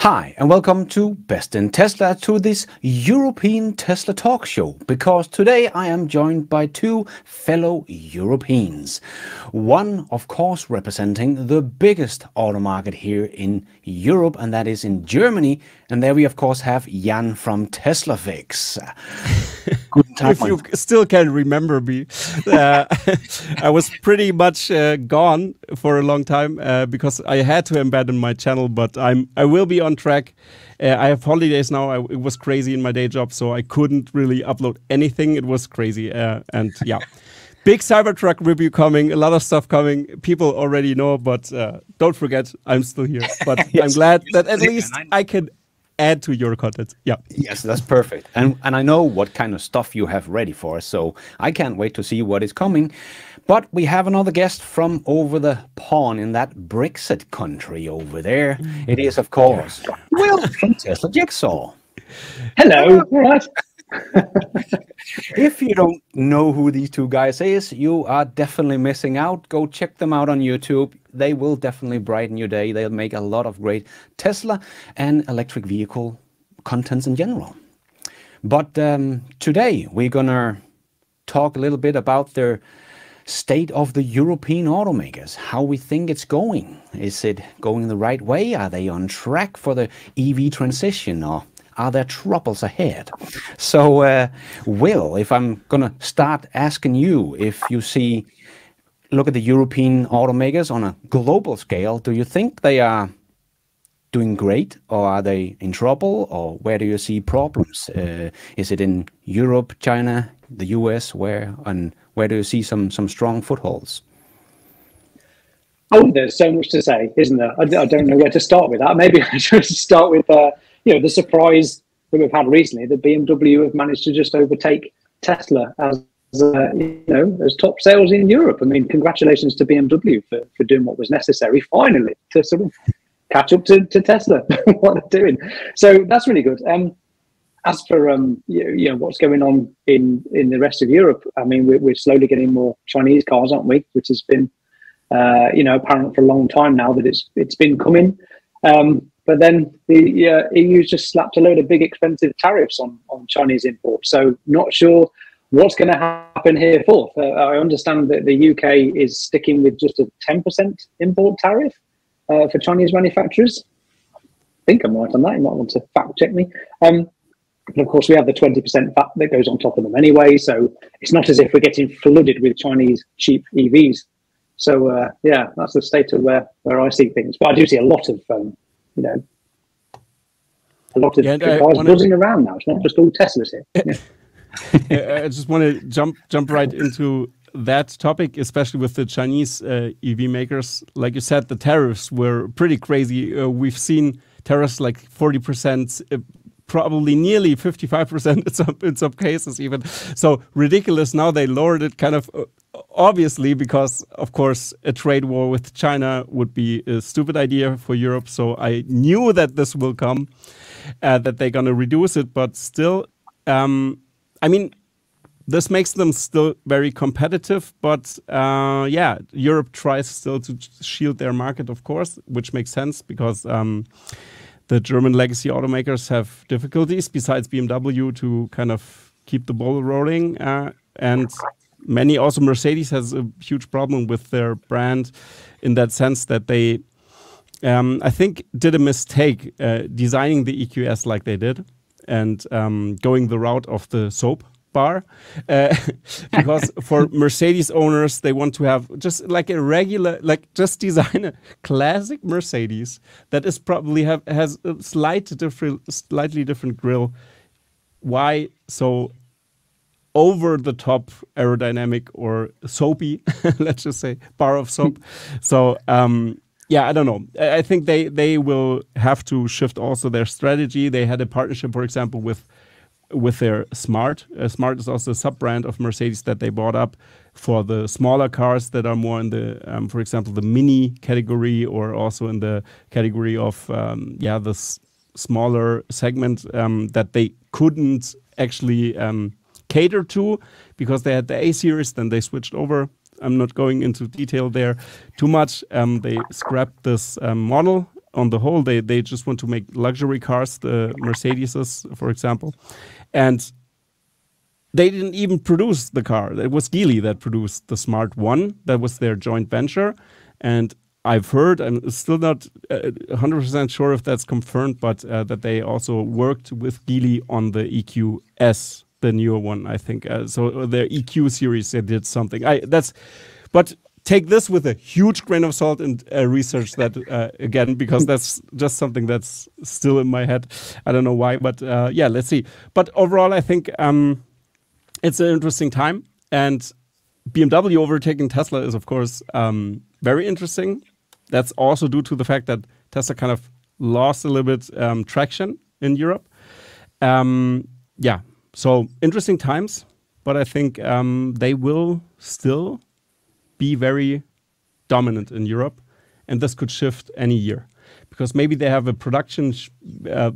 Hi, and welcome to Best in Tesla, to this European Tesla talk show, because today I am joined by two fellow Europeans. One, of course, representing the biggest auto market here in Europe, and that is in Germany. And there we, of course, have Jan from Tesla Fix. Guten Tag, if you still can remember me, I was pretty much gone for a long time because I had to abandon my channel, but I will be on track. I have holidays now. It was crazy in my day job, so I couldn't really upload anything. It was crazy. And yeah, big Cybertruck review coming, a lot of stuff coming. People already know, but don't forget, I'm still here. But yes, I'm glad that at least I can add to your content. Yeah. Yes, that's perfect. And I know what kind of stuff you have ready for us, so I can't wait to see what is coming. But we have another guest from over the pond in that Brexit country over there. It is, of course, Will from Tesla Jigsaw. Hello. All right. If you don't know who these two guys is, you are definitely missing out. Go check them out on YouTube. They will definitely brighten your day. They'll make a lot of great Tesla and electric vehicle contents in general. But today we're gonna talk a little bit about their state of the European automakers, how we think it's going. Is it going the right way? Are they on track for the EV transition, or are there troubles ahead? So, Will, if I'm going to start asking you, if you look at the European automakers on a global scale, do you think they are doing great, or are they in trouble, or where do you see problems? Is it in Europe, China, the US, where do you see some strong footholds? Oh, there's so much to say, isn't there? I don't know where to start with that. Maybe I should start with the surprise that we've had recently, that BMW have managed to just overtake Tesla as as top sales in Europe. I mean, congratulations to BMW for doing what was necessary finally to sort of catch up to Tesla, what they're doing. So that's really good. As for what's going on in the rest of Europe, I mean, we're slowly getting more Chinese cars, aren't we? Which has been apparent for a long time now that it's been coming. But then the EU's just slapped a load of big expensive tariffs on Chinese imports. So not sure what's going to happen here forth. I understand that the UK is sticking with just a 10% import tariff for Chinese manufacturers. I think I'm right on that. You might want to fact check me. And of course, we have the 20% VAT that goes on top of them anyway. So it's not as if we're getting flooded with Chinese cheap EVs. So that's the state of where I see things. But I do see a lot of cars buzzing around now. It's not just all Teslas here. I just want to jump right into that topic, especially with the Chinese EV makers. Like you said, the tariffs were pretty crazy. We've seen tariffs like 40%, probably nearly 55% in some cases even. So ridiculous. Now they lowered it kind of obviously because, of course, a trade war with China would be a stupid idea for Europe. So I knew that this will come, that they're going to reduce it. But still, I mean, this makes them still very competitive. But Europe tries still to shield their market, of course, which makes sense because the German legacy automakers have difficulties besides BMW to kind of keep the ball rolling. And many also Mercedes has a huge problem with their brand in that sense that they, I think, did a mistake designing the EQS like they did and going the route of the soap bar. Because for Mercedes owners, they want to have just like a regular, like just design a classic Mercedes that is probably has a slightly different grille. Why so over the top aerodynamic or soapy, let's just say bar of soap. So I don't know. I think they will have to shift also their strategy. They had a partnership, for example, with their Smart. Smart is also a sub-brand of Mercedes that they bought up for the smaller cars that are more in the, for example, the mini category, or also in the category of the smaller segment that they couldn't actually cater to because they had the A series. Then they switched over. I'm not going into detail there too much. They scrapped this model on the whole. They just want to make luxury cars, the Mercedeses, for example, and they didn't even produce the car. It was Geely that produced the Smart One. That was their joint venture, and I've heard, I'm still not 100% sure if that's confirmed, but that they also worked with Geely on the EQS, the newer one, I think. So their EQ series, they did something. But take this with a huge grain of salt and research that again, because that's just something that's still in my head. I don't know why, but yeah, let's see. But overall, I think it's an interesting time, and BMW overtaking Tesla is, of course, very interesting. That's also due to the fact that Tesla kind of lost a little bit traction in Europe. Yeah, so interesting times, but I think they will still be very dominant in Europe, and this could shift any year because maybe they have a production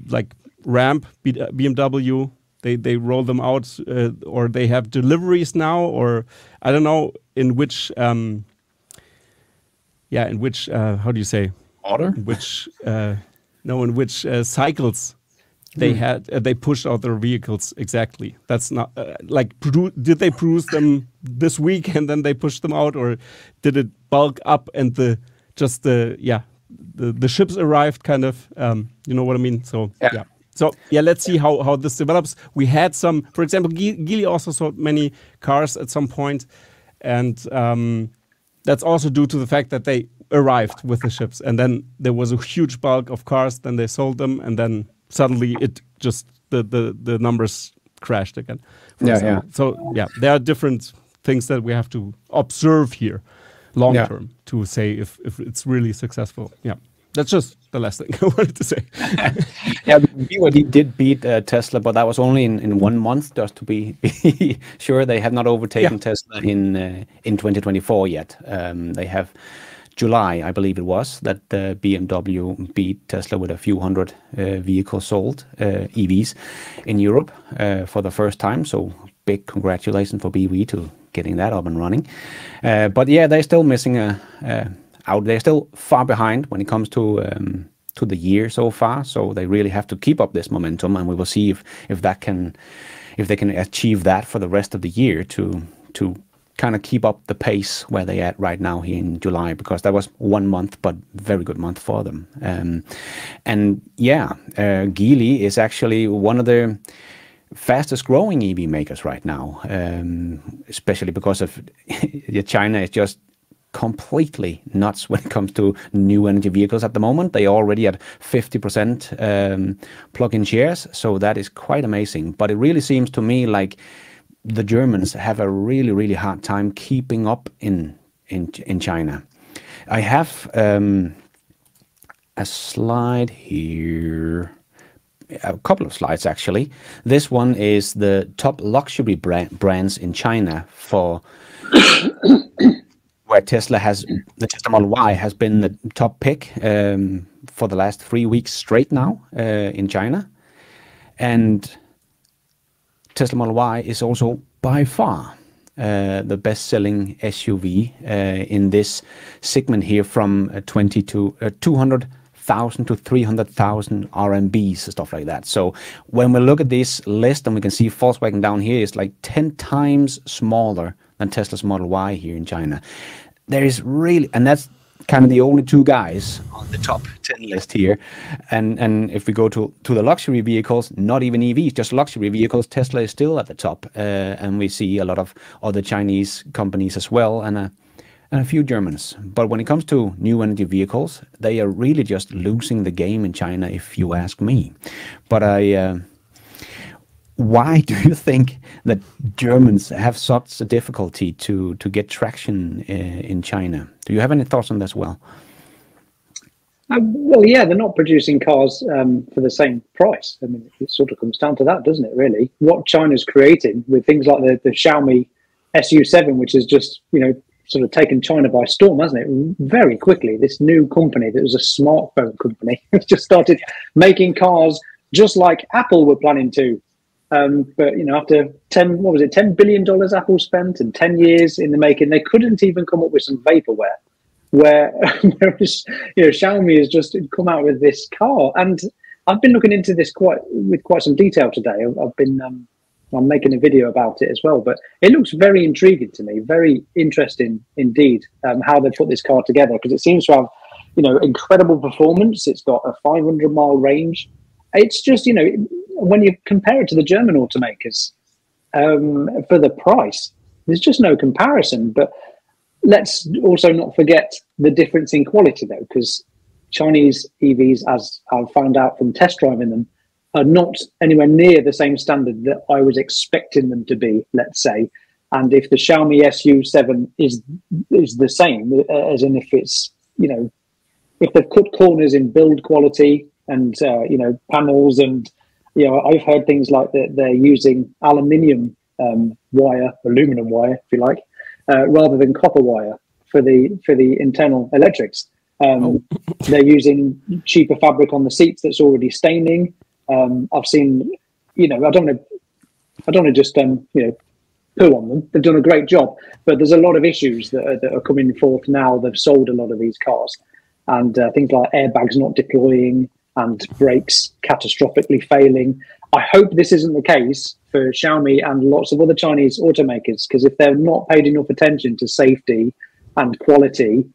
like ramp, BMW. They roll them out, or they have deliveries now, or I don't know in which. In which how do you say order? In which in which cycles they pushed out their vehicles exactly. That's not like did they produce them this week and then they pushed them out, or did it bulk up and the ships arrived kind of you know what I mean? So yeah. So yeah, let's see how this develops. We had some, for example, Geely also sold many cars at some point, and that's also due to the fact that they arrived with the ships, and then there was a huge bulk of cars. Then they sold them, and then suddenly it just the numbers crashed again. Yeah. So yeah, there are different things that we have to observe here, long term, to say if it's really successful. Yeah. That's just the last thing I wanted to say. Yeah, BYD did beat Tesla, but that was only in 1 month, just to be sure. They have not overtaken Tesla in 2024 yet. They have July, I believe it was, that BMW beat Tesla with a few hundred vehicles sold, EVs, in Europe for the first time. So big congratulations for BYD to getting that up and running. But yeah, they're still missing out. They're still far behind when it comes to the year so far. So they really have to keep up this momentum, and we will see if they can achieve that for the rest of the year to kind of keep up the pace where they at right now here in July, because that was 1 month, but very good month for them. And yeah, Geely is actually one of the fastest growing EV makers right now, especially because of China is just completely nuts when it comes to new energy vehicles at the moment. They are already at 50% plug-in shares, so that is quite amazing. But it really seems to me like the Germans have a really, really hard time keeping up in China. I have a slide here, a couple of slides actually. This one is the top luxury brands in China for where the Tesla Model Y has been the top pick for the last 3 weeks straight now in China. And Tesla Model Y is also by far the best-selling SUV in this segment here, from 200,000 to 300,000 RMBs, stuff like that. So when we look at this list, and we can see Volkswagen down here is like 10 times smaller than Tesla's Model Y here in China. There is really, and that's kind of the only two guys on the top 10 list here. And if we go to the luxury vehicles, not even EVs, just luxury vehicles, Tesla is still at the top. And we see a lot of other Chinese companies as well, and a few Germans. But when it comes to new energy vehicles, they are really just losing the game in China, if you ask me. But why do you think that Germans have such a difficulty to get traction in China? Do you have any thoughts on that as well? Well, yeah, they're not producing cars for the same price. I mean, it sort of comes down to that, doesn't it, really? What China's creating with things like the Xiaomi SU7, which has just, sort of taken China by storm, hasn't it? Very quickly, this new company that was a smartphone company just started making cars just like Apple were planning to. But after $10 billion Apple spent and 10 years in the making, they couldn't even come up with some vaporware where, Xiaomi has just come out with this car, and I've been looking into this with quite some detail today. I'm making a video about it as well, but it looks very intriguing to me, very interesting indeed, how they put this car together, because it seems to have, incredible performance. It's got a 500-mile range. It's just, when you compare it to the German automakers, for the price, there's just no comparison. But let's also not forget the difference in quality, though, because Chinese EVs, as I've found out from test driving them, are not anywhere near the same standard that I was expecting them to be, let's say. And if the Xiaomi SU7 is the same, as in if it's, if they've cut corners in build quality and, panels, and, I've heard things like that they're using aluminum wire, if you like, rather than copper wire for the internal electrics. They're using cheaper fabric on the seats that's already staining. I've seen, I don't want to just, poo on them. They've done a great job, but there's a lot of issues that are coming forth now. They've sold a lot of these cars, and things like airbags not deploying and brakes catastrophically failing. I hope this isn't the case for Xiaomi and lots of other Chinese automakers, because if they're not paid enough attention to safety and quality,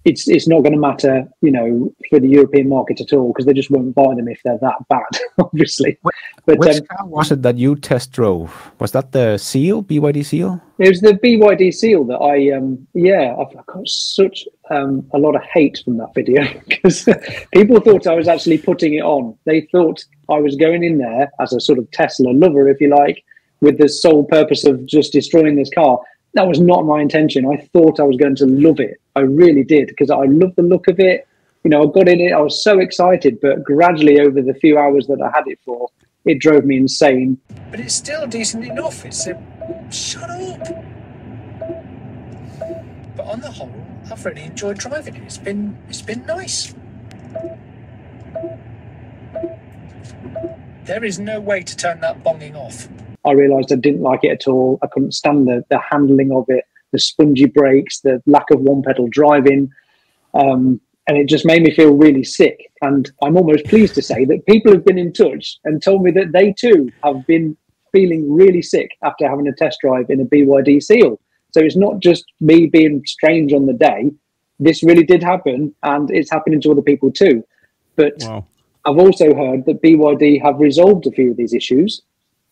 it's not going to matter, for the European market at all, because they just won't buy them if they're that bad, obviously. But which car was it that you test drove? Was that the Seal, BYD Seal? It was the BYD Seal that I've got such a lot of hate from that video, because people thought I was actually putting it on. They thought I was going in there as a sort of Tesla lover, if you like, with the sole purpose of just destroying this car. That was not my intention. I thought I was going to love it. I really did, because I love the look of it. I got in it. I was so excited, but gradually over the few hours that I had it for, it drove me insane. But it's still decent enough. Shut up. But on the whole, I've really enjoyed driving it. It's been nice. There is no way to turn that bonging off. I realised I didn't like it at all. I couldn't stand the handling of it, the spongy brakes, the lack of one-pedal driving, and it just made me feel really sick. And I'm almost pleased to say that people have been in touch and told me that they too have been feeling really sick after having a test drive in a BYD Seal. So it's not just me being strange on the day. This really did happen, and it's happening to other people too. But wow. I've also heard that BYD have resolved a few of these issues,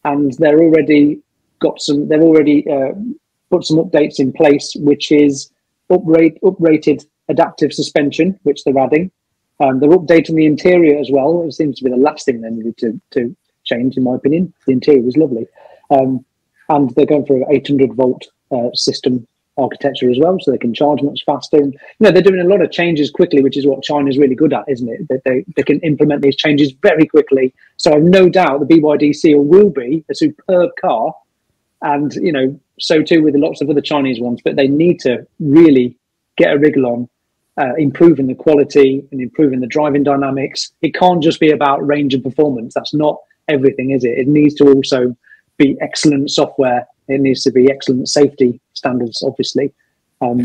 and they've already put some updates in place, which is uprated adaptive suspension, which they're adding. They're updating the interior as well. It seems to be the last thing they needed to change, in my opinion. The interior was lovely. And they're going for an 800-volt system architecture as well, so they can charge much faster. And, they're doing a lot of changes quickly, which is what China's really good at, isn't it? That they can implement these changes very quickly. So I've no doubt the BYD Seal will be a superb car, and so too with lots of other Chinese ones. But they need to really get a wriggle on improving the quality and improving the driving dynamics. It can't just be about range and performance. That's not everything, is it? It needs to also be excellent software. It needs to be excellent safety standards, obviously. I'll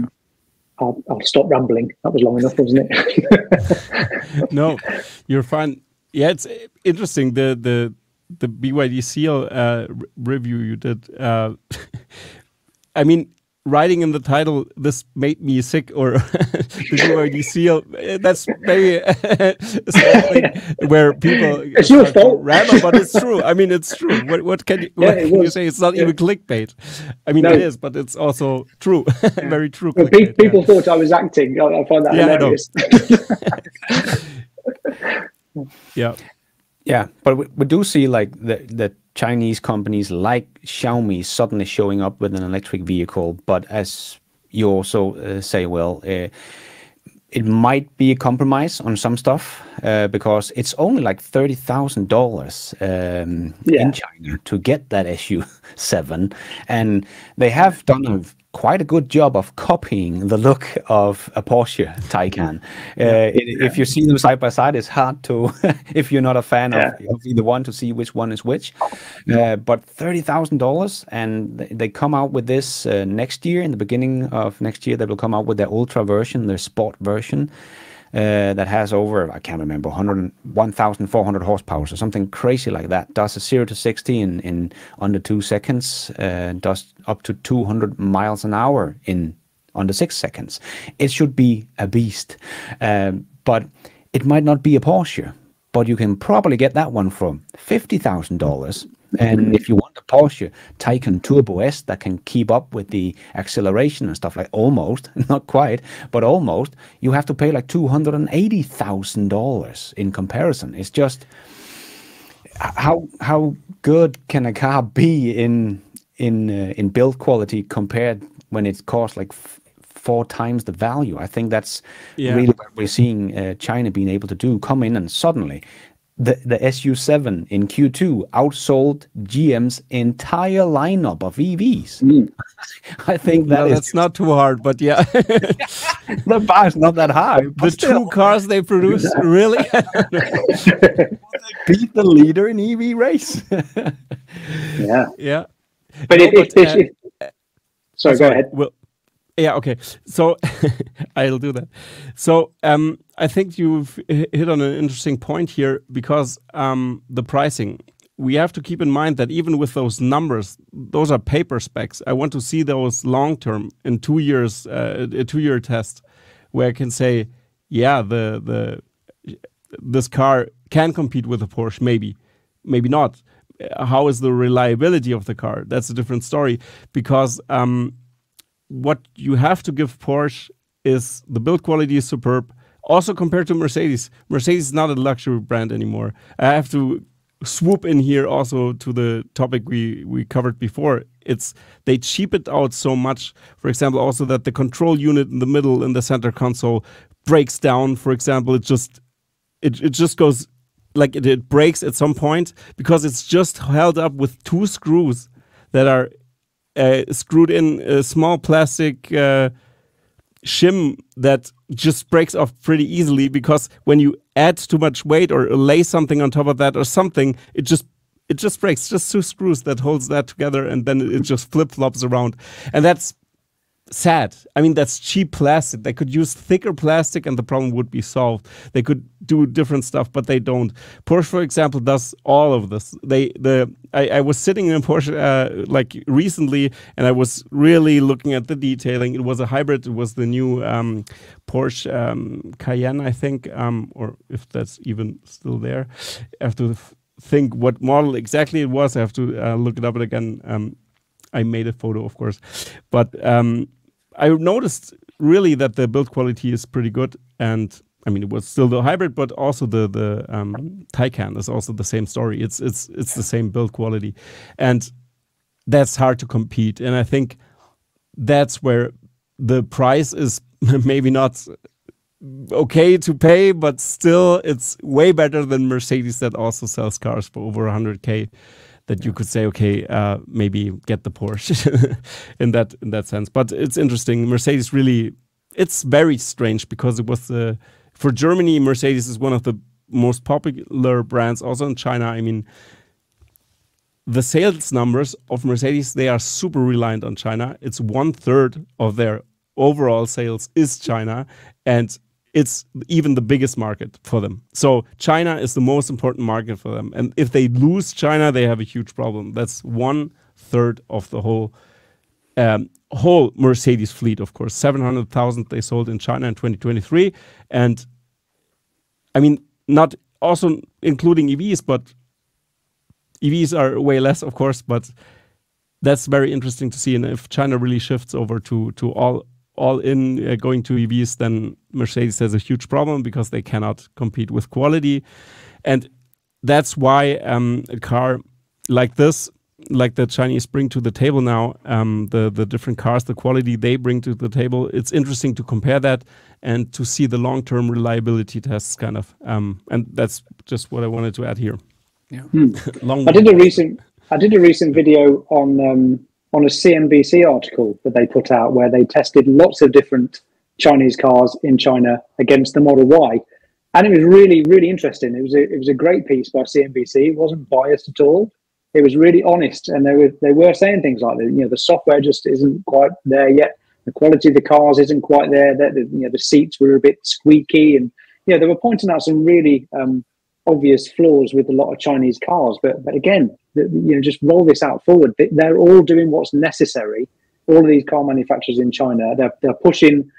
stop rambling. That was long enough, wasn't it? No, you're fine. Yeah, it's interesting. The BYD Seal review you did. I mean, writing in the title, "This made me sick," or the BYD Seal. That's maybe something where people it's your fault, ramble, but it's true. I mean, it's true. What can you say? It's not even clickbait. I mean, it is, but it's also true. Very true. Well, people thought I was acting. I find that hilarious. Yeah, but we do see like the Chinese companies like Xiaomi suddenly showing up with an electric vehicle. But as you also say, well, it might be a compromise on some stuff because it's only like $30,000 in China to get that SU7, and they have done quite a good job of copying the look of a Porsche Taycan. If you see them side by side, it's hard to, if you're not a fan of either one, to see which one is which. But $30,000, and they come out with this next year. In the beginning of next year, they will come out with their Ultra version, their Sport version. That has over, I can't remember, 1,400 horsepower, or something crazy like that. Does a 0 to 60 in under 2 seconds, does up to 200 miles an hour in under 6 seconds. It should be a beast, but it might not be a Porsche, but you can probably get that one for $50,000. And if you want a Porsche Taycan Turbo S that can keep up with the acceleration and stuff, like almost, not quite, but almost, you have to pay like $280,000 in comparison. It's just how good can a car be in build quality compared when it costs like 4 times the value? I think that's really what we're seeing China being able to do. Come in and suddenly the SU7 in Q2 outsold GM's entire lineup of EVs. I think that's not too hard, but yeah. The bar is not that high. The still, 2 cars they produce, really? Beat the leader in EV race. Yeah. But sorry, go ahead. Well, yeah, okay. So I'll do that. So I think you've hit on an interesting point here, because the pricing, we have to keep in mind that even with those numbers, those are paper specs. I want to see those long term in 2 years, a 2-year test, where I can say, yeah, this car can compete with a Porsche, maybe not. How is the reliability of the car? That's a different story, because what you have to give Porsche is the build quality is superb. Also compared to Mercedes. Mercedes is not a luxury brand anymore. I have to swoop in here also to the topic we covered before. They cheap it out so much. For example, also that the control unit in the middle in the center console breaks down. For example, it just goes like it breaks at some point because it's just held up with 2 screws that are screwed in a small plastic shim that just breaks off pretty easily, because when you add too much weight or lay something on top of that or something, it just breaks. Just 2 screws that holds that together, and then it just flip-flops around. And that's sad. I mean, that's cheap plastic. They could use thicker plastic and the problem would be solved. They could do different stuff, but they don't. Porsche, for example, does all of this. I was sitting in a Porsche like recently, and I was really looking at the detailing. It was a hybrid. It was the new Porsche Cayenne, I think, or if that's even still there. I have to think what model exactly it was. I have to look it up again. I made a photo, of course, but I noticed really that the build quality is pretty good. And I mean, it was still the hybrid, but also the Taycan is also the same story. It's the same build quality, and that's hard to compete. And I think that's where the price is maybe not okay to pay, but still it's way better than Mercedes that also sells cars for over 100K. That you could say, okay, maybe get the Porsche in that sense. But it's interesting. Mercedes really, it's very strange, because it was for Germany, Mercedes is one of the most popular brands. Also in China, I mean, the sales numbers of Mercedes, they are super reliant on China. It's 1/3 of their overall sales is China, and it's even the biggest market for them. So China is the most important market for them. And if they lose China, they have a huge problem. That's 1/3 of the whole Mercedes fleet, of course. 700,000 they sold in China in 2023. And I mean, not also including EVs, but EVs are way less, of course, but that's very interesting to see. And if China really shifts over to all in going to EVs, then Mercedes has a huge problem, because they cannot compete with quality. And that's why a car like this, like the Chinese bring to the table now, the different cars, the quality they bring to the table, it's interesting to compare that and to see the long-term reliability tests kind of. And that's just what I wanted to add here. Yeah. I did a recent video on on a CNBC article that they put out where they tested lots of different Chinese cars in China against the Model Y. And it was really, really interesting. It was a great piece by CNBC. It wasn't biased at all. It was really honest, and they were saying things like that. You know, the software just isn't quite there yet. The quality of the cars isn't quite there. The seats were a bit squeaky, and they were pointing out some really obvious flaws with a lot of Chinese cars. But again, just roll this out forward. They're all doing what's necessary. All of these car manufacturers in China, they're pushing,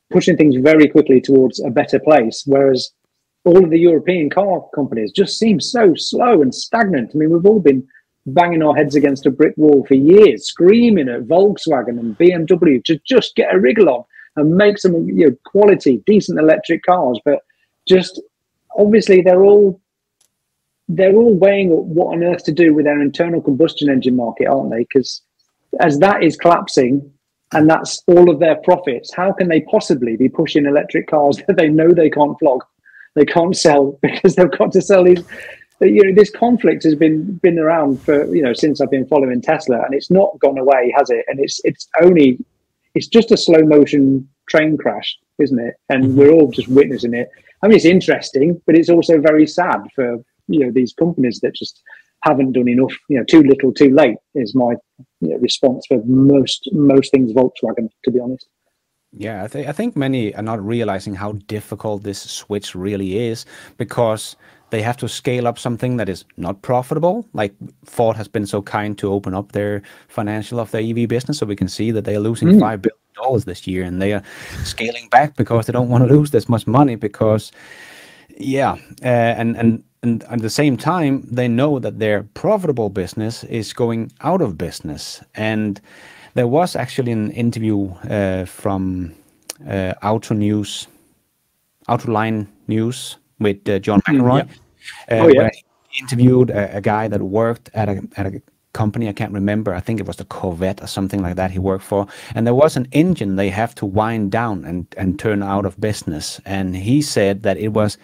pushing things very quickly towards a better place, whereas all of the European car companies just seem so slow and stagnant. I mean, we've all been banging our heads against a brick wall for years, screaming at Volkswagen and BMW to just get a wriggle on and make some quality, decent electric cars. But just obviously they're all weighing up what on earth to do with their internal combustion engine market, aren't they? Because as that is collapsing and that's all of their profits, how can they possibly be pushing electric cars that they know they can't flog? They can't sell because they've got to sell these. This conflict has been around for since I've been following Tesla, and it's not gone away, has it? And it's just a slow motion train crash, isn't it? And we're all just witnessing it. I mean, it's interesting, but it's also very sad for these companies that just haven't done enough. Too little, too late is my response for most things Volkswagen, to be honest. Yeah, I think many are not realizing how difficult this switch really is, because they have to scale up something that is not profitable. Like Ford has been so kind to open up their financial of their EV business, so we can see that they are losing $5 billion this year, and they are scaling back because they don't want to lose this much money. Because, and at the same time, they know that their profitable business is going out of business. And there was actually an interview from Autoline News with John McElroy, where he interviewed a guy that worked at a company, I can't remember, I think it was the Corvette or something like that he worked for, and there was an engine they have to wind down and turn out of business. And he said that it was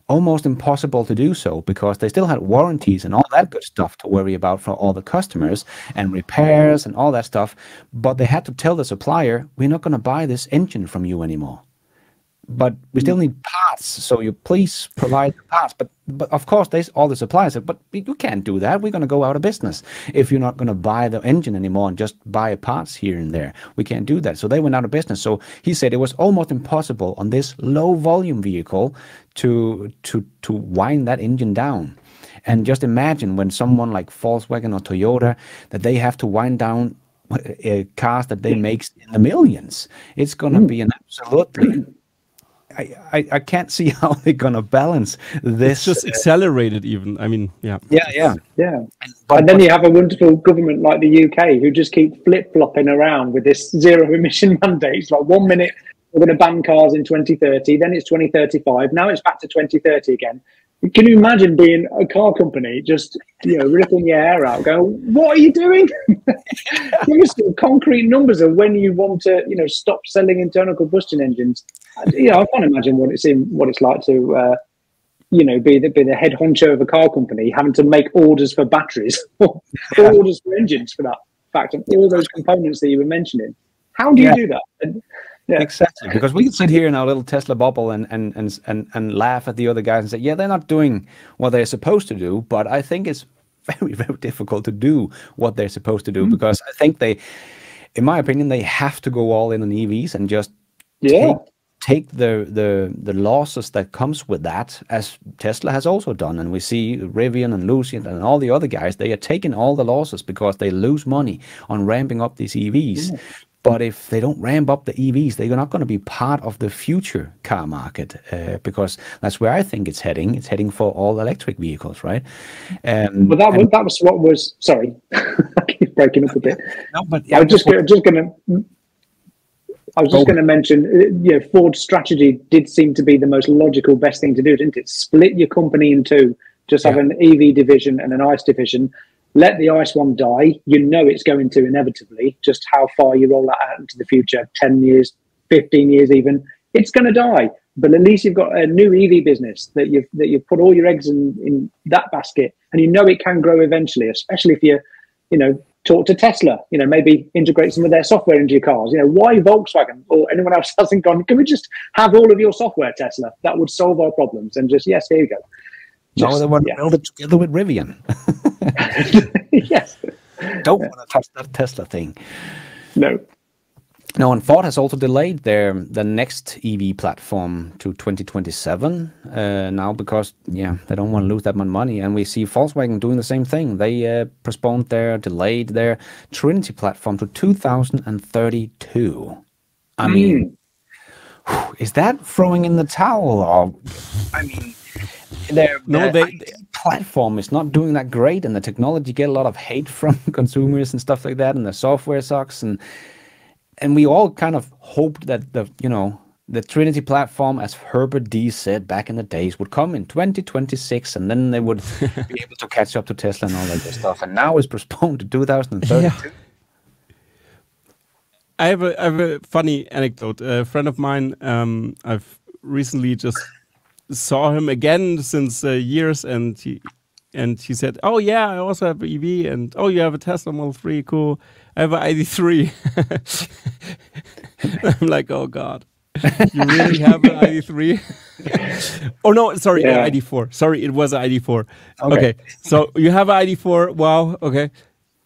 almost impossible to do so because they still had warranties and all that good stuff to worry about for all the customers and repairs and all that stuff. But they had to tell the supplier, we're not going to buy this engine from you anymore, but we still need parts, so you please provide the parts. But of course, all the suppliers said, but you can't do that. We're going to go out of business if you're not going to buy the engine anymore and just buy parts here and there. We can't do that. So they went out of business. So he said it was almost impossible on this low volume vehicle to wind that engine down. And just imagine when someone like Volkswagen or Toyota, that they have to wind down cars that they make in the millions. It's going to be an absolutely... I can't see how they're going to balance this. It's just accelerated even. I mean, yeah. But then you have a wonderful government like the UK who just keep flip-flopping around with this zero emission mandates. Like 1 minute we're going to ban cars in 2030, then it's 2035, now it's back to 2030 again. Can you imagine being a car company just ripping your hair out, going, "What are you doing?" Give us some concrete numbers of when you want to, stop selling internal combustion engines. I can't imagine what it's like to, be the head honcho of a car company, having to make orders for batteries, or orders for engines, for that fact, and all those components that you were mentioning. How do you do that? Exactly, because we can sit here in our little Tesla bubble and laugh at the other guys and say, yeah, they're not doing what they're supposed to do. But I think it's very, very difficult to do what they're supposed to do, because I think in my opinion, they have to go all in on EVs and just take the losses that comes with that, as Tesla has also done. And we see Rivian and Lucid and all the other guys, they are taking all the losses because they lose money on ramping up these EVs. But if they don't ramp up the EVs, they're not going to be part of the future car market, because that's where I think it's heading. It's heading for all electric vehicles, right? Well, that was what was. Sorry, I keep breaking up a bit. No, but I was just going to mention, Ford's strategy did seem to be the most logical, best thing to do, didn't it? Split your company in two, just have an EV division and an ICE division. Let the ICE one die. It's going to inevitably. Just how far you roll that out into the future, 10 years, 15 years even, it's going to die. But at least you've got a new EV business that you've put all your eggs in that basket, and it can grow eventually, especially if you're, talk to Tesla, maybe integrate some of their software into your cars. Why Volkswagen or anyone else hasn't gone, can we just have all of your software, Tesla? That would solve our problems. And just, yes, here you go. No, they want to build it together with Rivian. Yes. Don't want to touch that Tesla thing. No. No, and Ford has also delayed the next EV platform to 2027 now because, they don't want to lose that much money. And we see Volkswagen doing the same thing. They delayed their Trinity platform to 2032. I mean, is that throwing in the towel? Or, I mean, their platform is not doing that great, and the technology get a lot of hate from consumers and stuff like that, and the software sucks, and we all kind of hoped that the Trinity platform, as Herbert D said back in the days, would come in 2026, and then they would be able to catch up to Tesla and all that good stuff. And now it's postponed to 2032. Yeah. I have a funny anecdote. A friend of mine, I've recently just saw him again since years, and he said, "Oh yeah, I also have an EV, and oh, you have a Tesla Model 3, cool. I have an ID3." I'm like, oh god, you really have an ID3? Oh no, sorry, ID4. Sorry, it was an ID4. Okay, so you have an ID4. Wow. Okay,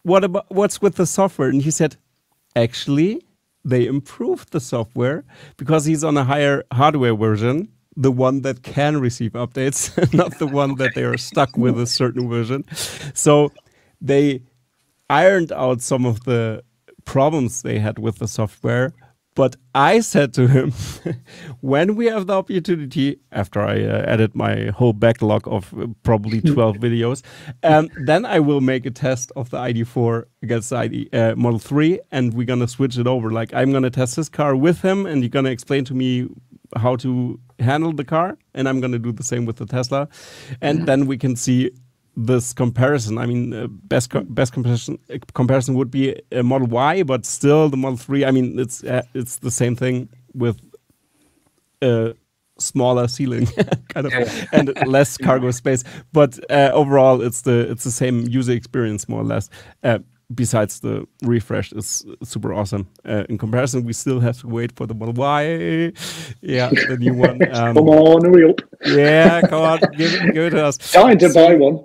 what's with the software? And he said, actually, they improved the software because he's on a higher hardware version, the one that can receive updates, not the one that they are stuck with a certain version. So they ironed out some of the problems they had with the software. But I said to him, when we have the opportunity, after I edit my whole backlog of probably 12 videos, then I will make a test of the ID4 against the Model 3, and we're going to switch it over. Like, I'm going to test this car with him, and you're going to explain to me how to handle the car, and I'm going to do the same with the Tesla. And then we can see this comparison. I mean, best comparison would be a Model Y, but still the Model 3. I mean, it's the same thing with a smaller ceiling, kind of, and less cargo space. But overall, it's the same user experience, more or less. Besides the refresh is super awesome. In comparison, we still have to wait for the Model Y. Yeah, the new one. Come on, hurry up. Yeah, come on, give it to us. Trying to buy one.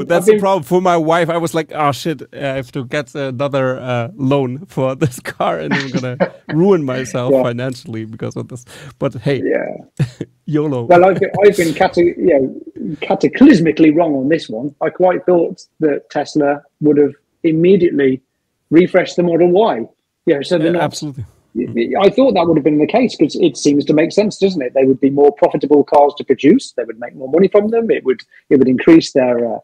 That's the problem for my wife. I was like, oh shit, I have to get another loan for this car, and I'm gonna ruin myself financially because of this. But hey, YOLO. Well, I've been cataclysmically wrong on this one. I quite thought that Tesla would have immediately refreshed the Model Y. So they're not. Absolutely. I thought that would have been the case because it seems to make sense, doesn't it? They would be more profitable cars to produce. They would make more money from them. It would increase their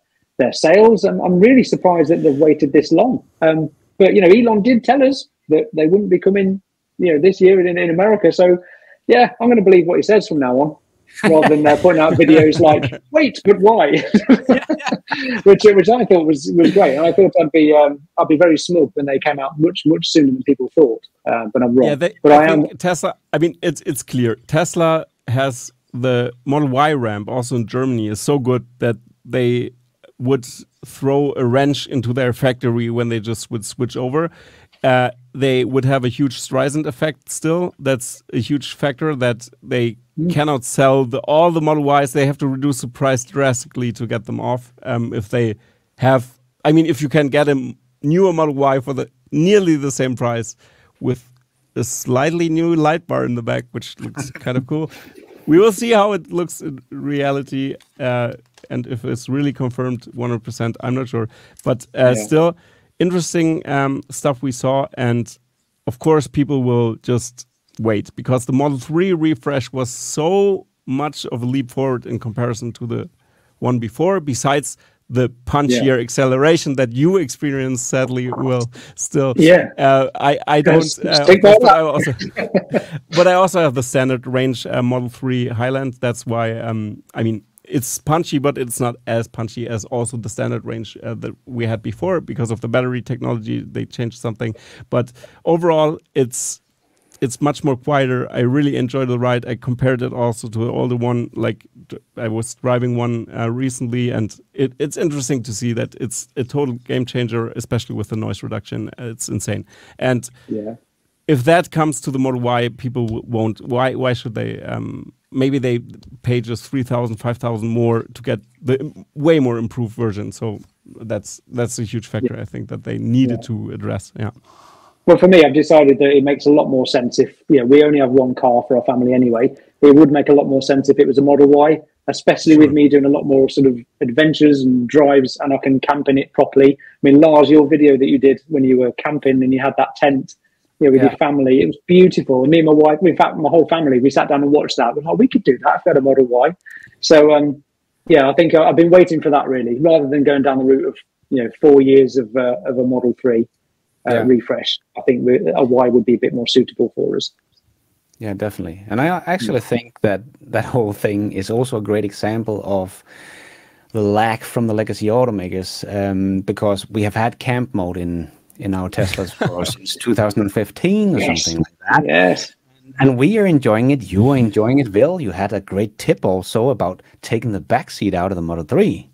sales. And I'm really surprised that they've waited this long. But Elon did tell us that they wouldn't be coming this year in America. So I'm going to believe what he says from now on, rather than putting out videos like, wait, but why? which I thought was great. And I thought I'd be very smug when they came out much sooner than people thought. But I'm wrong. Yeah, but I think Tesla, I mean, it's clear. Tesla has the Model Y ramp also in Germany is so good that they would throw a wrench into their factory when they just would switch over. They would have a huge Streisand effect still. That's a huge factor that they cannot sell all the Model Ys. They have to reduce the price drastically to get them off. If you can get a newer Model Y for nearly the same price with a slightly new light bar in the back, which looks kind of cool. We will see how it looks in reality, and if it's really confirmed 100%, I'm not sure. But still, interesting stuff we saw, and of course people will just wait because the Model 3 refresh was so much of a leap forward in comparison to the one before, besides the punchier acceleration that you experienced, sadly, Will, still. I don't. But I also have the standard range Model 3 Highland. That's why, I mean, it's punchy, but it's not as punchy as also the standard range that we had before because of the battery technology. They changed something. But overall, it's it's much more quieter. I really enjoyed the ride. I compared it also to the older one. Like I was driving one recently, and it's interesting to see that it's a total game changer, especially with the noise reduction. It's insane. And if that comes to the Model Y, people won't. Why should they? Maybe they pay just 3,000, 5,000 more to get the way more improved version. So that's a huge factor, I think, that they needed to address. Yeah. Well, for me, I've decided that it makes a lot more sense if, we only have one car for our family anyway. It would make a lot more sense if it was a Model Y, especially with me doing a lot more sort of adventures and drives, and I can camp in it properly. I mean, Lars, your video that you did when you were camping and you had that tent, with your family, it was beautiful. And me and my wife, in fact, my whole family, we sat down and watched that. We thought, we could do that if we had a Model Y. So, I think I've been waiting for that really, rather than going down the route of 4 years of a Model 3 refresh. I think a Y would be a bit more suitable for us. Yeah, definitely. And I actually think that whole thing is also a great example of the lack from the legacy automakers, because we have had camp mode in our Teslas for since 2015 or something like that. Yes. And we are enjoying it. You are enjoying it, Will. You had a great tip also about taking the back seat out of the Model 3.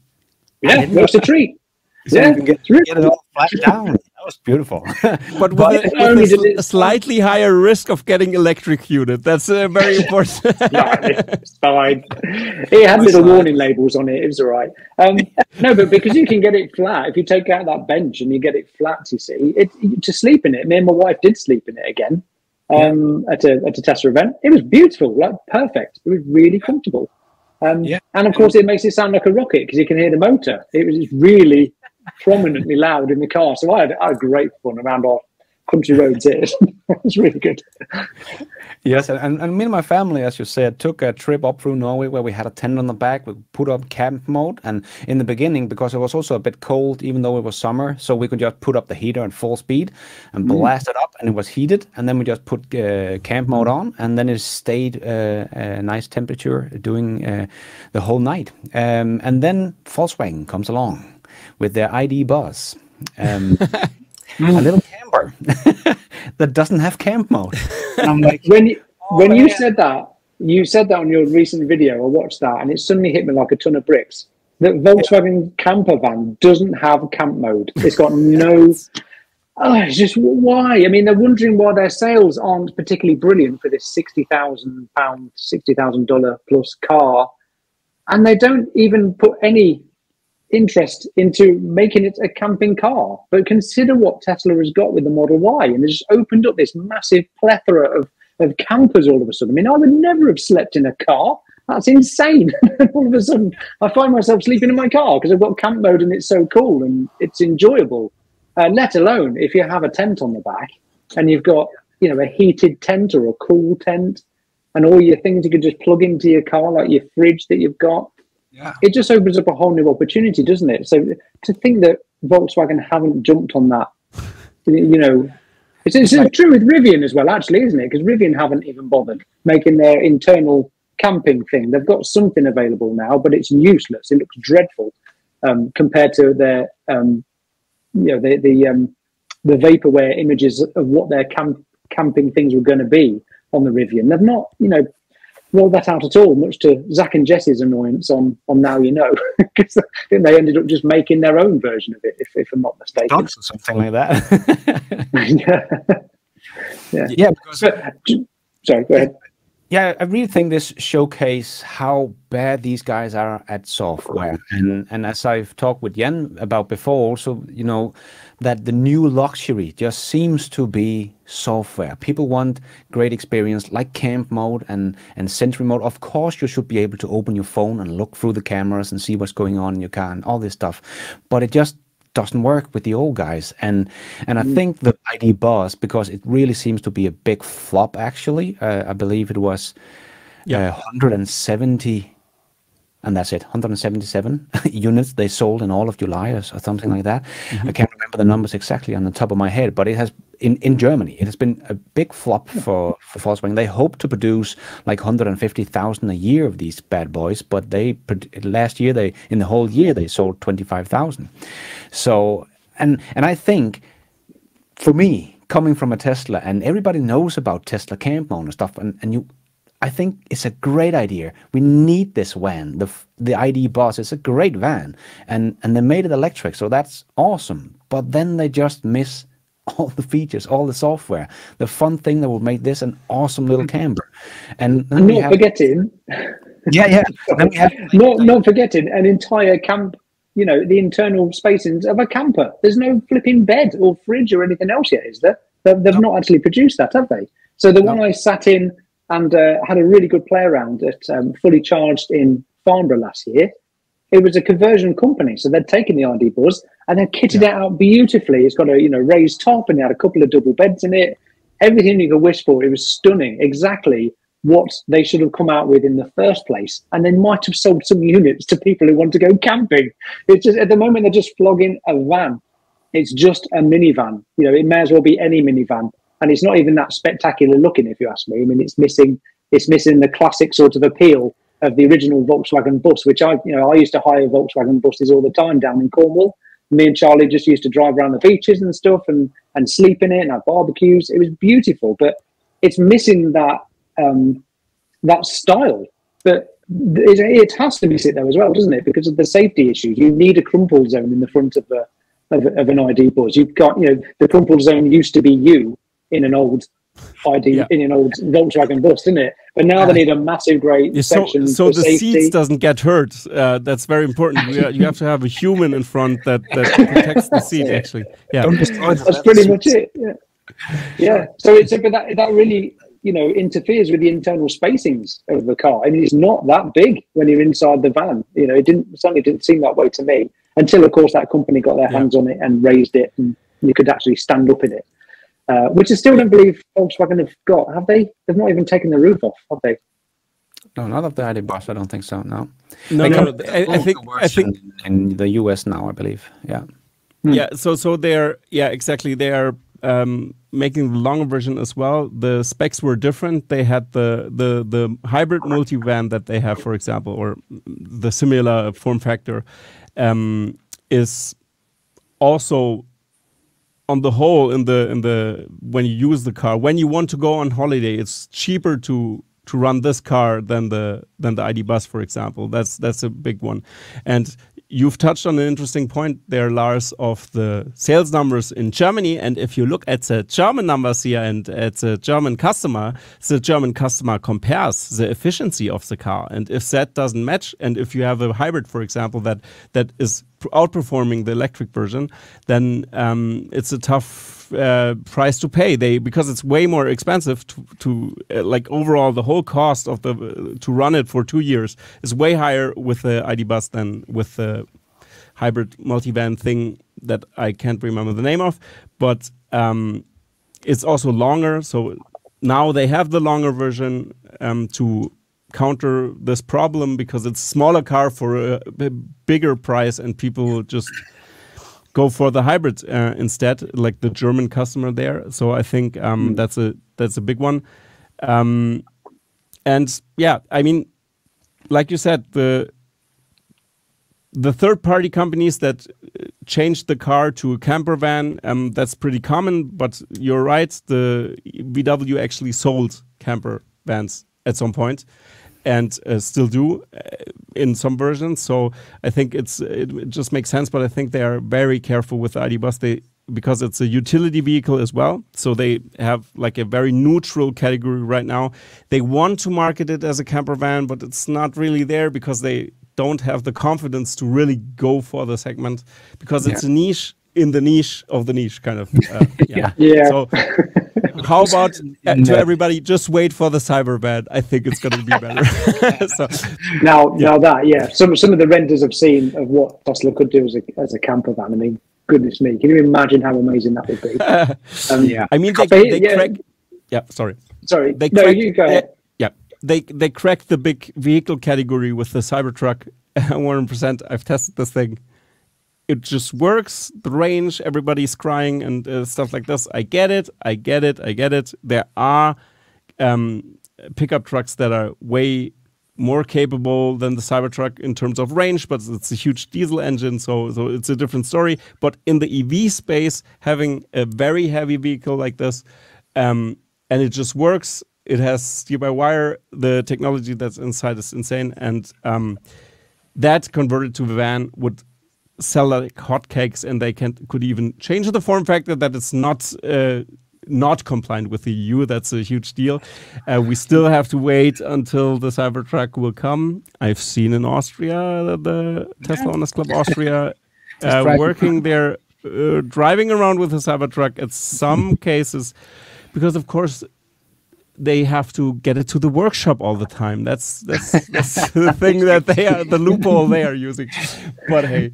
Yeah, that's a treat. So you can get it all flat down. That was beautiful. But with a slightly higher risk of getting electrocuted. That's very important. It's fine. It had little warning labels on it. It was all right. No, but because you can get it flat, if you take out that bench and you get it flat, you see, to sleep in it. Me and my wife did sleep in it again at a Tesla event. It was beautiful, like perfect. It was really comfortable. And of course, it makes it sound like a rocket because you can hear the motor. It was really prominently loud in the car. So I had great fun around our country roads here. It was really good. Yes, and me and my family, as you said, took a trip up through Norway where we had a tent on the back. We put up camp mode, and in the beginning, because it was also a bit cold, even though it was summer, so we could just put up the heater at full speed and blast it up, and it was heated, and then we just put camp mode on, and then it stayed a nice temperature doing the whole night. And then Volkswagen comes along with their ID Buzz. A little camper that doesn't have camp mode. And I'm like, when you said that on your recent video, I watched that and it suddenly hit me like a ton of bricks. The Volkswagen camper van doesn't have camp mode. It's got no. It's just why? I mean, they're wondering why their sales aren't particularly brilliant for this £60,000, $60,000 plus car, and they don't even put any interest into making it a camping car. But consider what Tesla has got with the Model Y, and it's just opened up this massive plethora of campers all of a sudden. I mean, I would never have slept in a car. That's insane. All of a sudden, I find myself sleeping in my car because I've got camp mode and it's so cool and it's enjoyable. Let alone if you have a tent on the back and you've got, a heated tent or a cool tent and all your things you can just plug into your car, like your fridge that you've got. Yeah. It just opens up a whole new opportunity, doesn't it? So to think that Volkswagen haven't jumped on that, it's true with Rivian as well, actually, isn't it? Because Rivian haven't even bothered making their internal camping thing. They've got something available now, but it's useless. It looks dreadful compared to their, the vaporware images of what their camping things were going to be on the Rivian. They've not, rolled that out at all, much to Zach and Jesse's annoyance on Now You Know, because they ended up just making their own version of it, if I'm not mistaken. Or something like that. Yeah. Because, sorry, go ahead. Yeah, I really think this showcase how bad these guys are at software. And as I've talked with Jen about before also, that the new luxury just seems to be software. People want great experience like camp mode and sentry mode. Of course, you should be able to open your phone and look through the cameras and see what's going on in your car and all this stuff. But it just doesn't work with the old guys. And I think the ID Buzz, because it really seems to be a big flop, actually. I believe it was 170, and that's it, 177 units they sold in all of July or something like that. I can't remember the numbers exactly on the top of my head, but it has in Germany, it has been a big flop for Volkswagen. They hope to produce like 150,000 a year of these bad boys, but last year in the whole year they sold 25,000. So and I think for me, coming from a Tesla, and everybody knows about Tesla camp mode and stuff, I think it's a great idea. We need this van. The ID Buzz is a great van, and they made it electric, so that's awesome. But then they just miss all the features, all the software, the fun thing that would make this an awesome little camper. And then not forgetting, yeah. Then we have not forgetting an entire camp. You know, the internal spacings of a camper. There's no flipping bed or fridge or anything else yet, is there? They've not actually produced that, have they? So the one I sat in and had a really good play around at Fully Charged in Farnborough last year, it was a conversion company. So they'd taken the ID Buzz and they'd kitted it out beautifully. It's got a raised top and it had a couple of double beds in it. Everything you could wish for. It was stunning. Exactly what they should have come out with in the first place, and they might have sold some units to people who want to go camping. It's just at the moment they're just flogging a van. It's just a minivan. It may as well be any minivan, and it's not even that spectacular looking, if you ask me. I mean, it's missing the classic sort of appeal of the original Volkswagen bus, which I used to hire Volkswagen buses all the time down in Cornwall. Me and Charlie just used to drive around the beaches and stuff and sleep in it and have barbecues. It was beautiful, but it's missing that style. But it has to be sit there as well, doesn't it? Because of the safety issues. You need a crumple zone in the front of an ID Buzz. You've got, the crumple zone used to be you in an old in an old Volkswagen bus, didn't it? But now they need a massive great section so for the safety. seats doesn't get hurt. That's very important. You have to have a human in front that protects the seat. Actually, That's pretty much it. Yeah. So but that really interferes with the internal spacings of the car. I mean, it's not that big when you're inside the van. It certainly didn't seem that way to me until, of course, that company got their hands on it and raised it, and you could actually stand up in it. Which I still don't believe Volkswagen have got. Have they? They've not even taken the roof off, have they? No, not of the ID Buzz. I don't think so. No. I think in the US now, I believe. Yeah. Yeah. So they're exactly. They are making the longer version as well. The specs were different. They had the hybrid multivan that they have, for example, or the similar form factor, is also, on the whole, in the when you use the car, when you want to go on holiday, it's cheaper to run this car than the ID Buzz, for example. That's a big one. And you've touched on an interesting point there, Lars, of the sales numbers in Germany. And if you look at the German numbers here and at the German customer compares the efficiency of the car. And if that doesn't match, and if you have a hybrid, for example, that is outperforming the electric version, then it's a tough price to pay. Because it's way more expensive to like overall the whole cost of to run it for 2 years is way higher with the ID Buzz than with the hybrid multivan thing that I can't remember the name of, but it's also longer. So now they have the longer version to counter this problem, because it's a smaller car for a bigger price, and people just go for the hybrid instead, like the German customer there. So I think that's a big one. And yeah, I mean, like you said, the third-party companies that changed the car to a camper van, that's pretty common. But you're right, the VW actually sold camper vans at some point, and still do in some versions. So I think it just makes sense. But I think they are very careful with the ID Buzz, because it's a utility vehicle as well. So they have like a very neutral category right now. They want to market it as a camper van, but it's not really there, because they don't have the confidence to really go for the segment, because it's a niche in the niche of the niche, kind of. So how about to everybody, just wait for the Cybervan. I think it's going to be better. Now that, some of the renders I've seen of what Tesla could do as a camper van, I mean, goodness me, can you imagine how amazing that would be? I mean, they crack. Yeah, sorry. They crack, you go ahead. They cracked the big vehicle category with the Cybertruck. 100%. I've tested this thing. It just works. The range, everybody's crying and stuff like this. I get it. There are pickup trucks that are way more capable than the Cybertruck in terms of range, but it's a huge diesel engine, so it's a different story. But in the EV space, having a very heavy vehicle like this, and it just works. It has steer-by-wire. The technology that's inside is insane, and that converted to the van would sell like hotcakes, and they could even change the form factor that it's not compliant with the EU. That's a huge deal. We still have to wait until the Cybertruck will come. I've seen in Austria, the Tesla Owners Club Austria, working there, driving around with the Cybertruck at some cases, because of course they have to get it to the workshop all the time. That's the thing that the loophole they are using. But hey,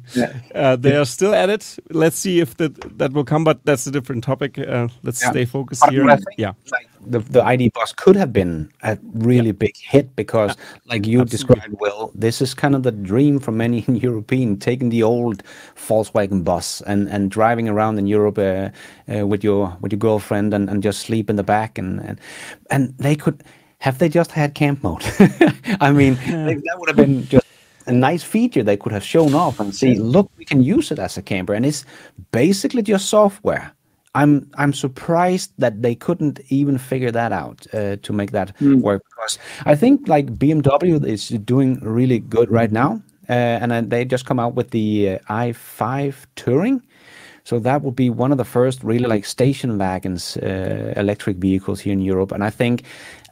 they are still at it. Let's see if that will come. But that's a different topic. Let's stay focused here. I think, like, the ID Bus could have been a really big hit because, like you described, Will, this is kind of the dream for many European, taking the old Volkswagen Bus and driving around in Europe with your girlfriend and just sleep in the back and they could have they just had camp mode. I mean, that would have been just a nice feature they could have shown off and see, look, we can use it as a camper, and it's basically just software. I'm surprised that they couldn't even figure that out to make that work, because I think like BMW is doing really good right now, and they just come out with the i5 Touring. So that would be one of the first really like station wagons, electric vehicles here in Europe. And I think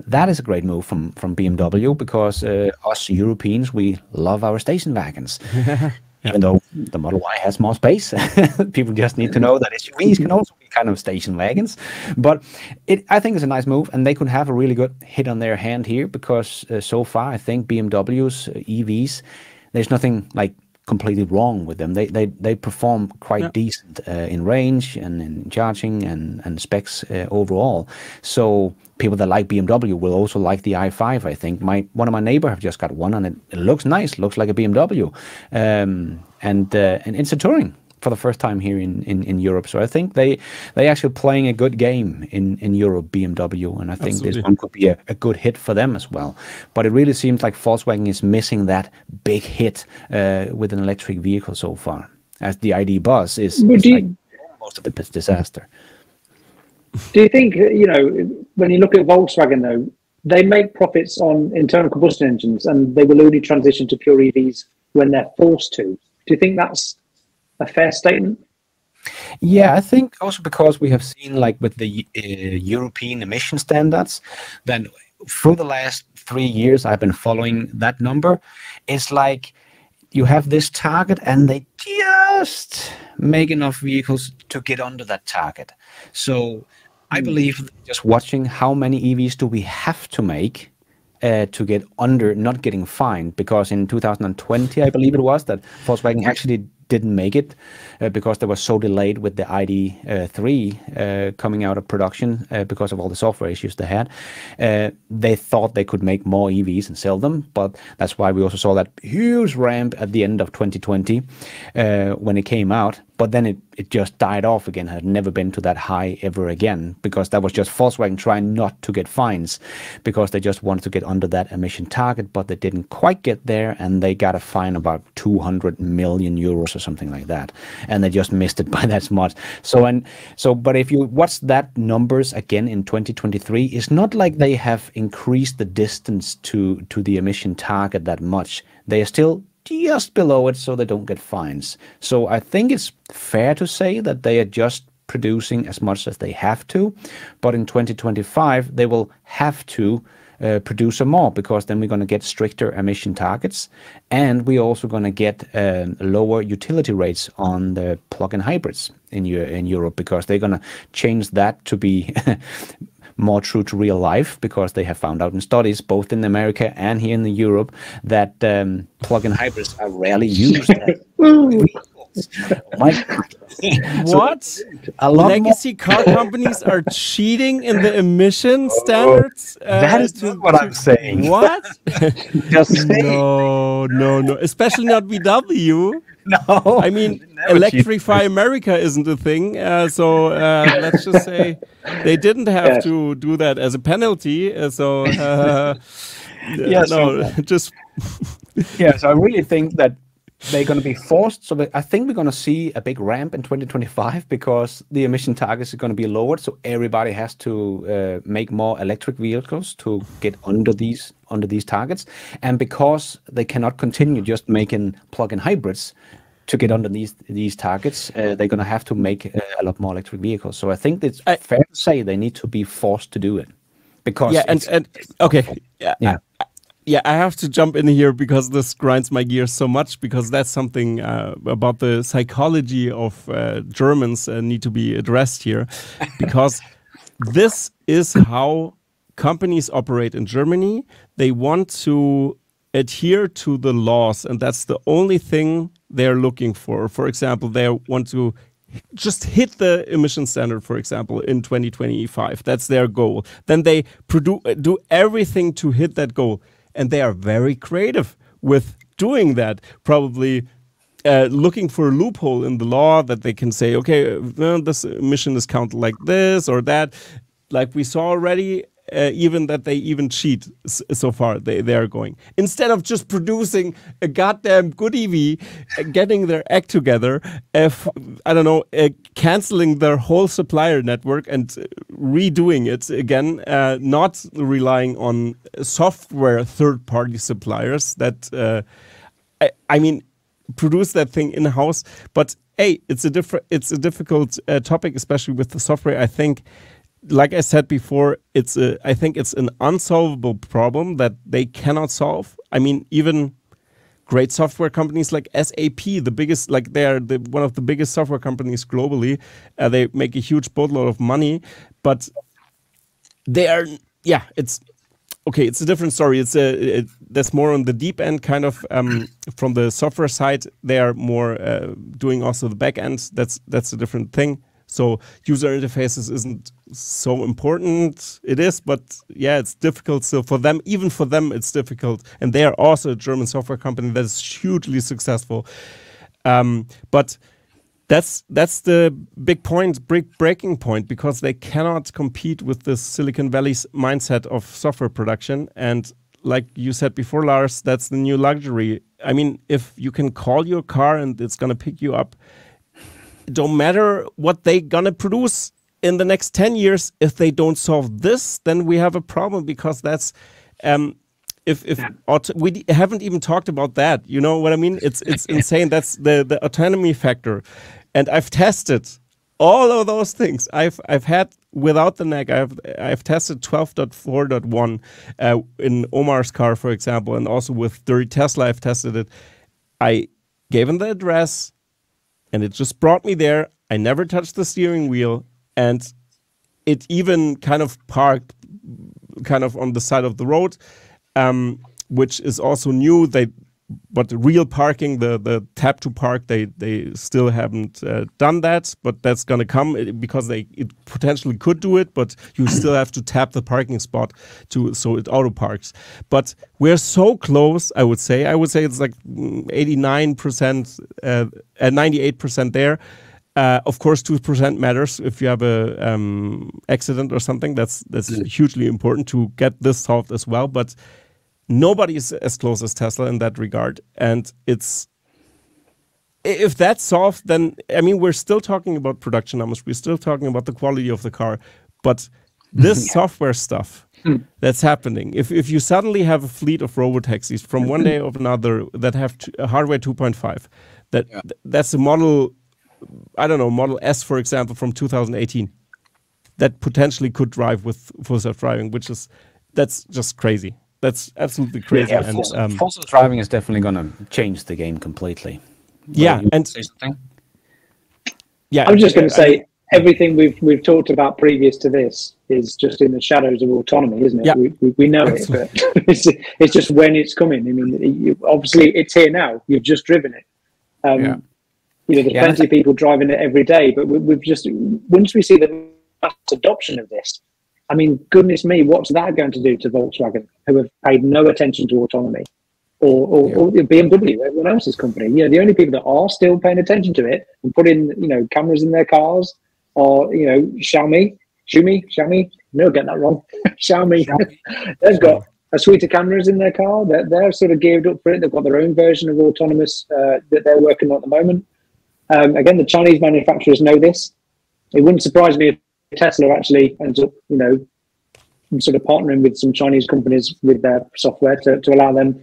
that is a great move from BMW, because us Europeans, we love our station wagons. Even though the Model Y has more space, people just need to know that SUVs can also be kind of station wagons. But I think it's a nice move, and they could have a really good hit on their hand here, because so far I think BMW's EVs, there's nothing like completely wrong with them. They perform quite decent in range and in charging and specs overall. So people that like BMW will also like the i5. I think one of my neighbor have just got one, and it looks nice, looks like a BMW, and it's a Touring for the first time here in Europe. So I think they actually playing a good game in Europe, BMW, and I think this one could be a good hit for them as well. But it really seems like Volkswagen is missing that big hit with an electric vehicle so far, as the ID Bus is like most of the disaster. Do you think, when you look at Volkswagen though, they make profits on internal combustion engines, and they will only transition to pure EVs when they're forced to? Do you think that's a fair statement? Yeah, I think also because we have seen, like with the European emission standards, that for the last 3 years I've been following that number. It's like you have this target and they just make enough vehicles to get under that target. So I believe just watching how many EVs do we have to make to get under not getting fined, because in 2020 I believe it was that Volkswagen actually didn't make it because they were so delayed with the ID3 coming out of production because of all the software issues they had. They thought they could make more EVs and sell them, but that's why we also saw that huge ramp at the end of 2020 when it came out. But then it just died off again, had never been to that high ever again, because that was just Volkswagen trying not to get fines, because they just wanted to get under that emission target, but they didn't quite get there, and they got a fine about 200 million euros or something like that, and they just missed it by that much. But if you watch that numbers again in 2023, it's not like they have increased the distance to the emission target that much. They are still just below it, so they don't get fines. So I think it's fair to say that they are just producing as much as they have to, but in 2025 they will have to produce some more, because then we're going to get stricter emission targets, and we're also going to get lower utility rates on the plug-in hybrids in Europe, because they're going to change that to be more true to real life, because they have found out in studies both in America and here in Europe that plug-in hybrids are rarely used. What? Legacy car companies are cheating in the emission standards? That is not what I'm saying. What? Just saying. No. Especially not VW. No. I mean, Electrify America isn't a thing. So let's just say they didn't have to do that as a penalty. Yeah, no, just yeah, so I really think that they're going to be forced. So I think we're going to see a big ramp in 2025 because the emission targets are going to be lowered. So everybody has to make more electric vehicles to get under these targets, and because they cannot continue just making plug-in hybrids to get under these targets, they're going to have to make a lot more electric vehicles. So I think it's fair to say they need to be forced to do it because and okay, yeah. Yeah, I have to jump in here because this grinds my gears so much, because that's something about the psychology of Germans need to be addressed here, because this is how companies operate in Germany. They want to adhere to the laws, and that's the only thing they're looking for. For example, they want to just hit the emission standard, for example, in 2025. That's their goal. Then they do everything to hit that goal. And they are very creative with doing that, probably looking for a loophole in the law that they can say, okay, this emission is counted like this or that. Like we saw already, even that they even cheat so far, they are going. Instead of just producing a goddamn good EV, getting their act together, canceling their whole supplier network and redoing it again, not relying on software third-party suppliers that, I mean, produce that thing in-house. But hey, it's a difficult topic, especially with the software. I think, like I said before, I think it's an unsolvable problem that they cannot solve. I mean, even great software companies like SAP, the biggest, like they are one of the biggest software companies globally. They make a huge boatload of money, but they are, it's okay. It's a different story. That's more on the deep end, kind of from the software side. They are more doing also the back end. That's a different thing. So user interfaces isn't so important. It is, but yeah, it's difficult still for them. Even for them, it's difficult. And they are also a German software company that is hugely successful. But that's the big point, breaking point, because they cannot compete with the Silicon Valley's mindset of software production. And like you said before, Lars, that's the new luxury. I mean, if you can call your car and it's going to pick you up, don't matter what they're going to produce in the next 10 years. If they don't solve this, then we have a problem, because that's we haven't even talked about that. You know what I mean? It's insane. That's the autonomy factor. And I've tested all of those things. I've had without the NAC. I've tested 12.4.1 in Omar's car, for example, and also with Dirty Tesla. I've tested it. I gave him the address, and it just brought me there. I never touched the steering wheel, and it even kind of parked kind of on the side of the road, which is also new. But the real parking, the tap to park, they still haven't done that, but that's going to come, because it potentially could do it, but you still have to tap the parking spot so it auto parks. But we're so close, I would say it's like 89%, 98% there. Of course, 2% matters if you have a accident or something. That's hugely important to get this solved as well. But nobody is as close as Tesla in that regard. And if that's solved, then, I mean, we're still talking about production numbers. We're still talking about the quality of the car. But this software stuff that's happening, if you suddenly have a fleet of robotaxis from one day of another that have hardware 2.5, that's a model, I don't know, Model S, for example, from 2018, that potentially could drive with full self-driving, that's just crazy. That's absolutely crazy. Yeah, fossil driving is definitely going to change the game completely. Yeah, and say something? Yeah, I was just going to say, everything we've talked about previous to this is just in the shadows of autonomy, isn't it? Yeah. We know it, but it's just when it's coming. I mean, obviously it's here now. You've just driven it. You know, there's plenty of people driving it every day, but we've just, once we see the mass adoption of this, I mean, goodness me, what's that going to do to Volkswagen, who have paid no attention to autonomy, or BMW, everyone else's company? You know, the only people that are still paying attention to it and putting, you know, cameras in their cars are, you know, Xiaomi. No, get that wrong. Xiaomi. They've got a suite of cameras in their car. They're sort of geared up for it. They've got their own version of autonomous that they're working on at the moment. Again, the Chinese manufacturers know this. It wouldn't surprise me if Tesla actually ends up, sort of partnering with some Chinese companies with their software to allow them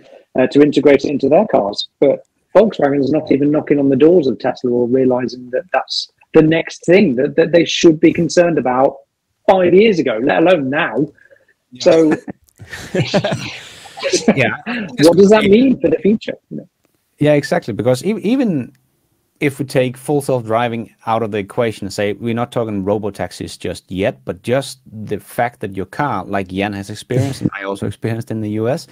to integrate it into their cars. But Volkswagen is not even knocking on the doors of Tesla or realizing that that's the next thing that they should be concerned about 5 years ago, let alone now. Yeah. So, yeah, what does that mean for the future? Yeah, exactly. Because even if we take full self-driving out of the equation and say we're not talking robo-taxis just yet, but just the fact that your car, like Jan has experienced, and I also experienced in the US,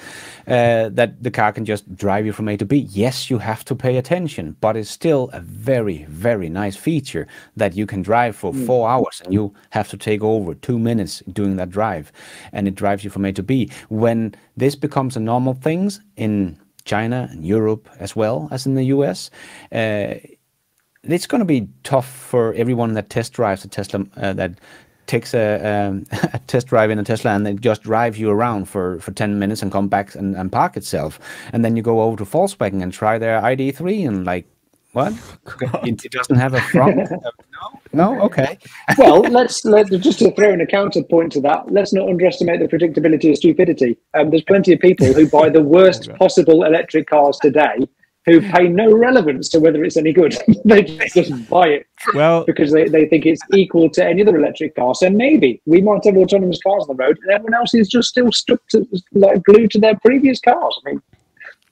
that the car can just drive you from A to B. Yes, you have to pay attention, but it's still a very, very nice feature that you can drive for 4 hours and you have to take over 2 minutes doing that drive, and it drives you from A to B. When this becomes a normal thing in China and Europe as well as in the US, it's going to be tough for everyone that test drives a Tesla, that takes a test drive in a Tesla and it just drives you around for 10 minutes and come back and park itself. And then you go over to Volkswagen and try their ID.3 and like, what? It doesn't have a front? No? Okay. Well, let's just to throw in a counterpoint to that, let's not underestimate the predictability of stupidity. There's plenty of people who buy the worst possible electric cars today who pay no relevance to whether it's any good. They just buy it because they think it's equal to any other electric car. So maybe we might have autonomous cars on the road and everyone else is just still stuck to, like, glued to their previous cars. I mean,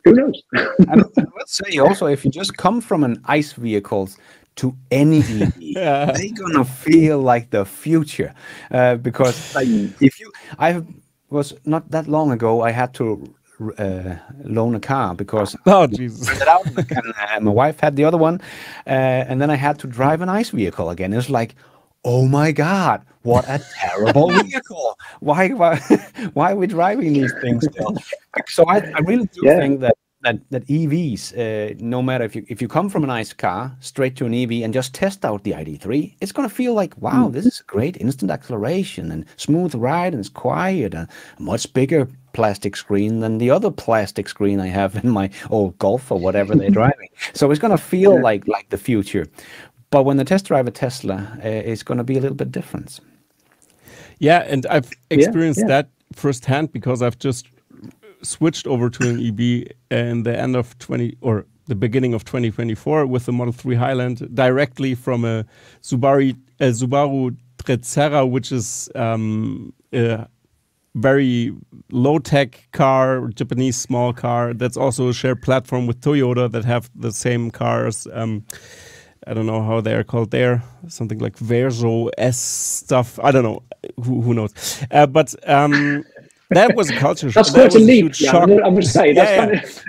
who knows? and let's say also, if you just come from an ICE vehicles to any EV, they're gonna feel like the future, because like I was not that long ago, I had to loan a car because Jesus. My wife had the other one, and then I had to drive an ICE vehicle again. It's like, oh my God, what a terrible vehicle! Why are we driving these things still? So I really do think that EVs, no matter if you come from an ICE car straight to an EV and just test out the ID.3, it's going to feel like, wow, this is great instant acceleration and smooth ride, and it's quiet, and a much bigger plastic screen than the other plastic screen I have in my old Golf or whatever they're driving. So it's going to feel like the future. But when the test drive a Tesla, it's going to be a little bit different. Yeah, and I've experienced that firsthand because I've just switched over to an EV in the end of the beginning of 2024 with the Model 3 Highland directly from a Subaru Trezera, which is a very low-tech car, Japanese small car. That's also a shared platform with Toyota that have the same cars. I don't know how they are called there. Something like Verso S stuff. I don't know. Who knows? But that was a culture shock. That's quite a leap. I must say that's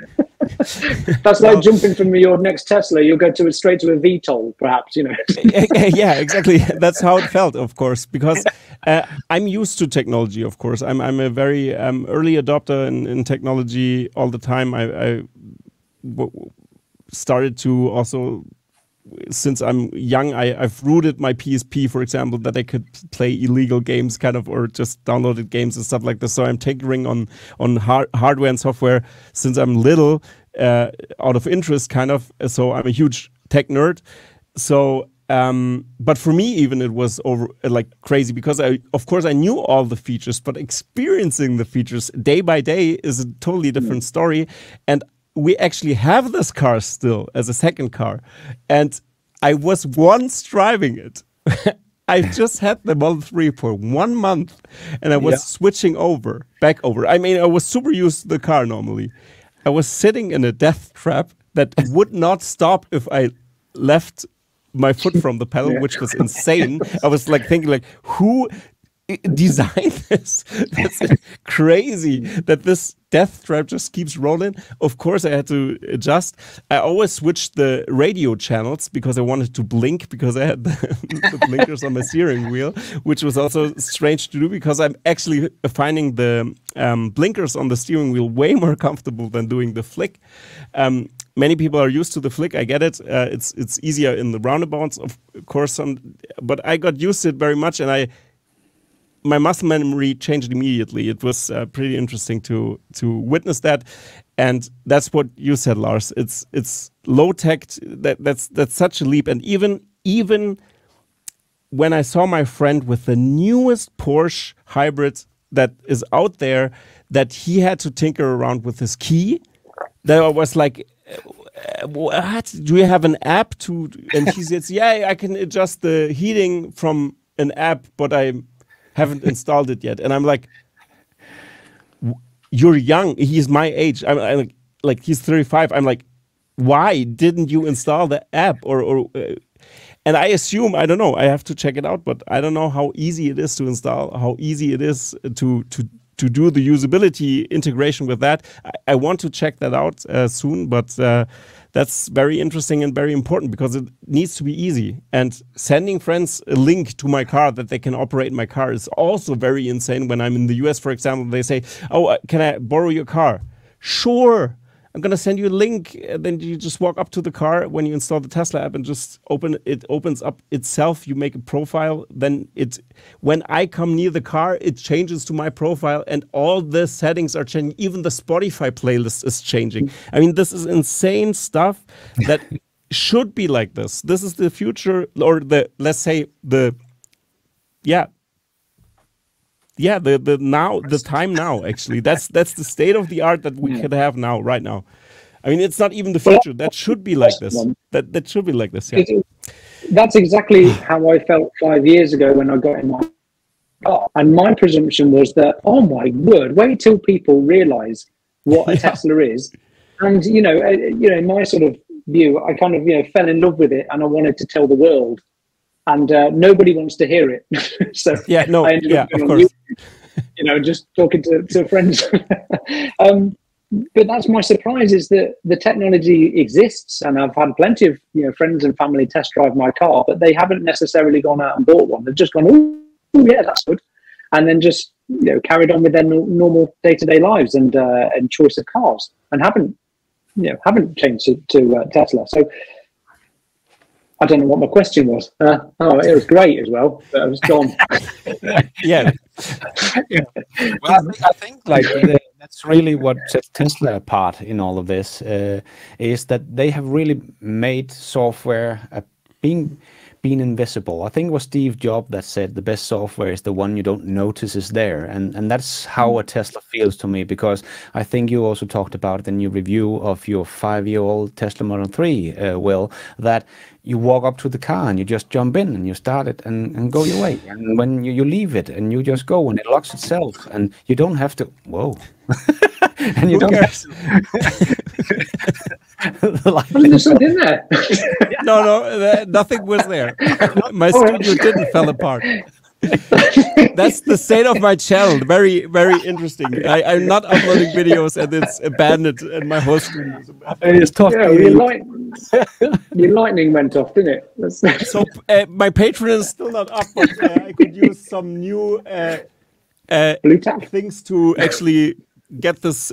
that's like jumping from your next Tesla. You'll go straight to a VTOL, perhaps. Yeah, exactly. That's how it felt, of course, because I'm used to technology. Of course, I'm a very early adopter in technology all the time. I started to also. Since I'm young, I've rooted my PSP, for example, that I could play illegal games, or just downloaded games and stuff like this. So I'm tinkering on hardware and software since I'm little, out of interest, So I'm a huge tech nerd. So, but for me, even it was crazy because of course I knew all the features, but experiencing the features day by day is a totally different story. And we actually have this car still as a second car. And I was once driving it. I just had the Model 3 for 1 month and I was switching back over. I mean, I was super used to the car normally. I was sitting in a death trap that would not stop if I left my foot from the pedal, which was insane. I was thinking who designed this? That's crazy that this death trap just keeps rolling. Of course, I had to adjust. I always switched the radio channels because I wanted to blink because I had the blinkers on my steering wheel, which was also strange to do because I'm actually finding the blinkers on the steering wheel way more comfortable than doing the flick. Many people are used to the flick. I get it. It's easier in the roundabouts, of course. But I got used to it very much, and my muscle memory changed immediately. It was pretty interesting to witness that, and that's what you said, Lars. It's low tech. That's such a leap. And even when I saw my friend with the newest Porsche hybrid that is out there, that he had to tinker around with his key, that I was like, what? Do you have an app to? And he says, yeah, I can adjust the heating from an app, but I haven't installed it yet. And I'm like, you're young. He's my age. I'm like he's 35. I'm like, why didn't you install the app? And I assume, I don't know, I have to check it out, but I don't know how easy it is to install, how easy it is to do the usability integration with that. I want to check that out soon, but that's very interesting and very important because it needs to be easy. And sending friends a link to my car that they can operate my car is also very insane. When I'm in the US, for example, they say, oh, can I borrow your car? Sure. I'm going to send you a link. Then you just walk up to the car when you install the Tesla app and just it opens up itself. You make a profile. Then when I come near the car, it changes to my profile and all the settings are changing. Even the Spotify playlist is changing. I mean, this is insane stuff that should be like this. This is the future, or let's say the time now, actually. That's the state of the art that we could have now, right now. I mean, it's not even the future. That should be like this. That should be like this, yeah. That's exactly how I felt 5 years ago when I got in my car. And my presumption was that, oh my word, wait till people realize what a Tesla is. And, in my sort of view, I kind of, fell in love with it and I wanted to tell the world. And nobody wants to hear it. So I ended up going on YouTube, just talking to friends. But that's my surprise, is that the technology exists. And I've had plenty of friends and family test drive my car, but they haven't necessarily gone out and bought one. They've just gone, oh yeah, that's good. And then just carried on with their normal day-to-day lives and choice of cars, and haven't changed to Tesla. So I don't know what my question was. It was great as well, but I was gone. Yeah. Well, I think that's really what sets Tesla apart in all of this, is that they have really made software being invisible. I think it was Steve Jobs that said the best software is the one you don't notice is there, and that's how a Tesla feels to me, because I think you also talked about it in your review of your 5-year-old Tesla Model 3, Will, that you walk up to the car and you just jump in and you start it and go your way, and when you leave it and you just go and it locks itself and you don't have to and you don't have to there's something there. No, nothing was there. My studio didn't fall apart. That's the state of my channel. Very, very interesting. I'm not uploading videos and it's abandoned, and my whole studio is abandoned. It's tough. Your lightning went off, didn't it? So my Patreon is still not up, but I could use some new things to actually get this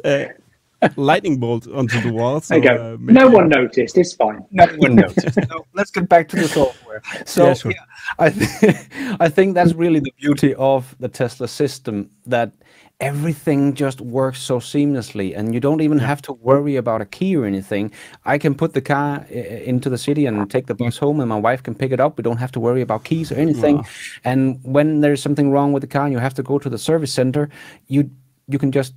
lightning bolt onto the wall. So, there you go. No one noticed. It's fine. No one noticed. So let's get back to the software. So yeah, sure. I think that's really the beauty of the Tesla system, that everything just works so seamlessly and you don't even have to worry about a key or anything. I can put the car into the city and take the bus home and my wife can pick it up. We don't have to worry about keys or anything. Wow. And when there's something wrong with the car and you have to go to the service center, you can just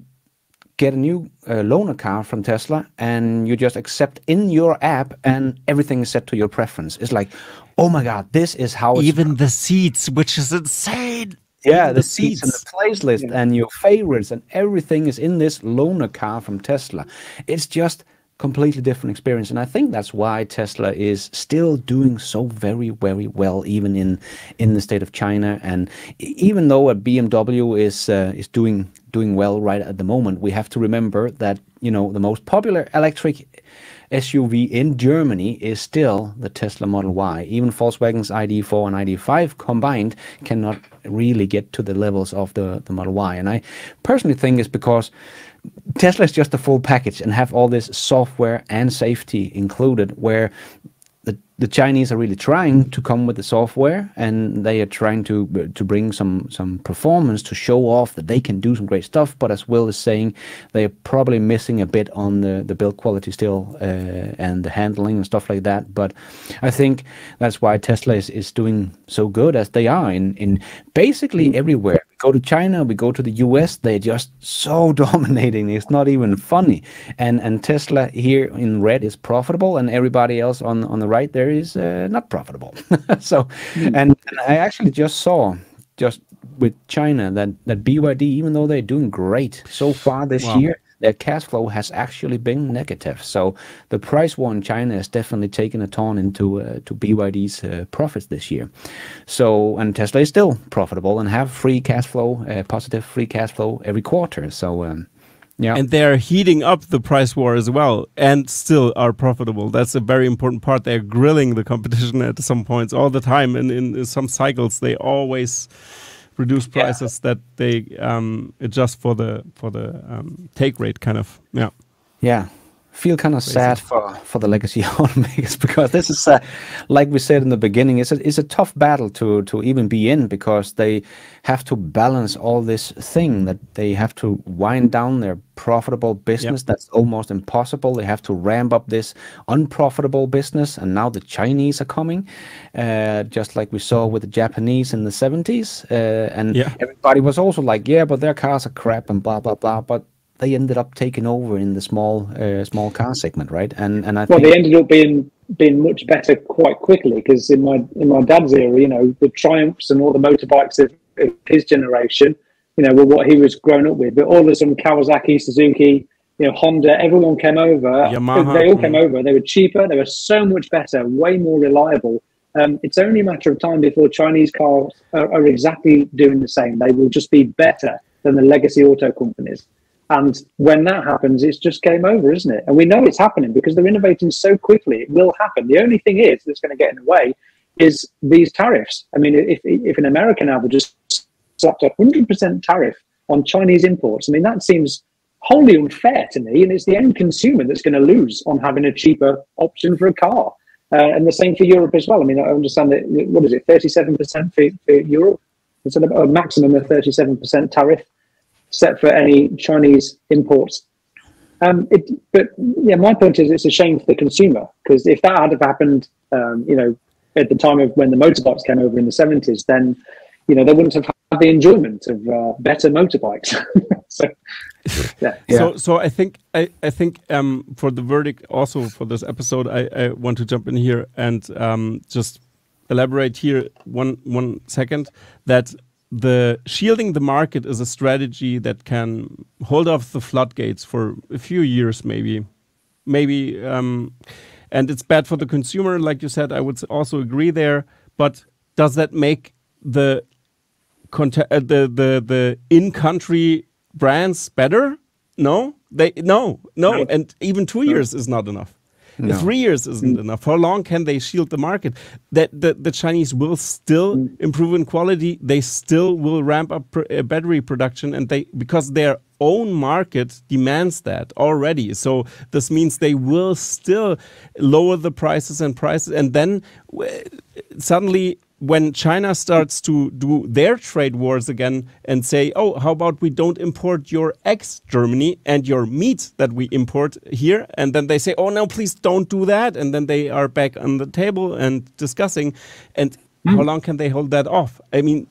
get a new loaner car from Tesla and you just accept in your app and everything is set to your preference. It's like, oh my God, this is how it's even the seats, which is insane. Yeah, the seats and the place list and your favorites and everything is in this loaner car from Tesla. It's just completely different experience. And I think that's why Tesla is still doing so very, very well, even in the state of China. And even though a BMW is doing well right at the moment, we have to remember that, the most popular electric SUV in Germany is still the Tesla Model Y. Even Volkswagen's ID4 and ID5 combined cannot really get to the levels of the Model Y. And I personally think it's because Tesla is just a full package and have all this software and safety included, where the Chinese are really trying to come with the software, and they are trying to bring some performance to show off that they can do some great stuff. But as Will is saying, they're probably missing a bit on the build quality still, and the handling and stuff like that. But I think that's why Tesla is doing so good as they are in basically everywhere. We go to China, we go to the US, they're just so dominating. It's not even funny. And Tesla here in red is profitable, and everybody else on the right there is not profitable. So, and I actually just saw with China that BYD, even though they're doing great so far this year, their cash flow has actually been negative. So the price war in China has definitely taken a turn into to BYD's profits this year. So, and Tesla is still profitable and have free cash flow, positive free cash flow every quarter. So yeah. And they're heating up the price war as well, and still are profitable. That's a very important part. They're grilling the competition at some points all the time, and in some cycles they always reduce prices that they adjust for the take rate, kind of. Yeah. Feel kind of sad for the legacy automakers, because this is like we said in the beginning, it's a tough battle to even be in, because they have to balance all this thing that they have to wind down their profitable business. That's almost impossible. They have to ramp up this unprofitable business, and now the Chinese are coming, just like we saw with the Japanese in the 70s, and everybody was also like, yeah, but their cars are crap and blah blah blah, but they ended up taking over in the small car segment, right? And I think they ended up being much better quite quickly, because in my dad's era, you know, the Triumphs and all the motorbikes of his generation, you know, were what he was grown up with. But all of a sudden, Kawasaki, Suzuki, you know, Honda, everyone came over. Yamaha, they all came over. They were cheaper. They were so much better, way more reliable. It's only a matter of time before Chinese cars are exactly doing the same. They will just be better than the legacy auto companies. And when that happens, it's just game over, isn't it? And we know it's happening because they're innovating so quickly. It will happen. The only thing that's going to get in the way is these tariffs. I mean, if an American now just slapped a 100% tariff on Chinese imports, I mean, that seems wholly unfair to me. And it's the end consumer that's going to lose on having a cheaper option for a car. And the same for Europe as well. I mean, I understand that, what is it, 37% for Europe? It's a maximum of 37% tariff set for any Chinese imports. But yeah, my point is, it's a shame for the consumer, because if that had happened, you know, at the time of when the motorbikes came over in the 70s, then, you know, they wouldn't have had the enjoyment of better motorbikes. So I think for the verdict, also for this episode, I want to jump in here and just elaborate here one second that the shielding the market is a strategy that can hold off the floodgates for a few years, maybe, and it's bad for the consumer, like you said. I would also agree there. But does that make the in-country brands better? No, and even 2 years is not enough. No. 3 years isn't enough. How long can they shield the market? That the Chinese will still improve in quality. They still will ramp up battery production, and because their own market demands that already. So this means they will still lower the prices, and then suddenly, when China starts to do their trade wars again and say, oh, how about we don't import your eggs, Germany, and your meat that we import here? And then they say, oh, no, please don't do that. And then they are back on the table and discussing. And how long can they hold that off? I mean,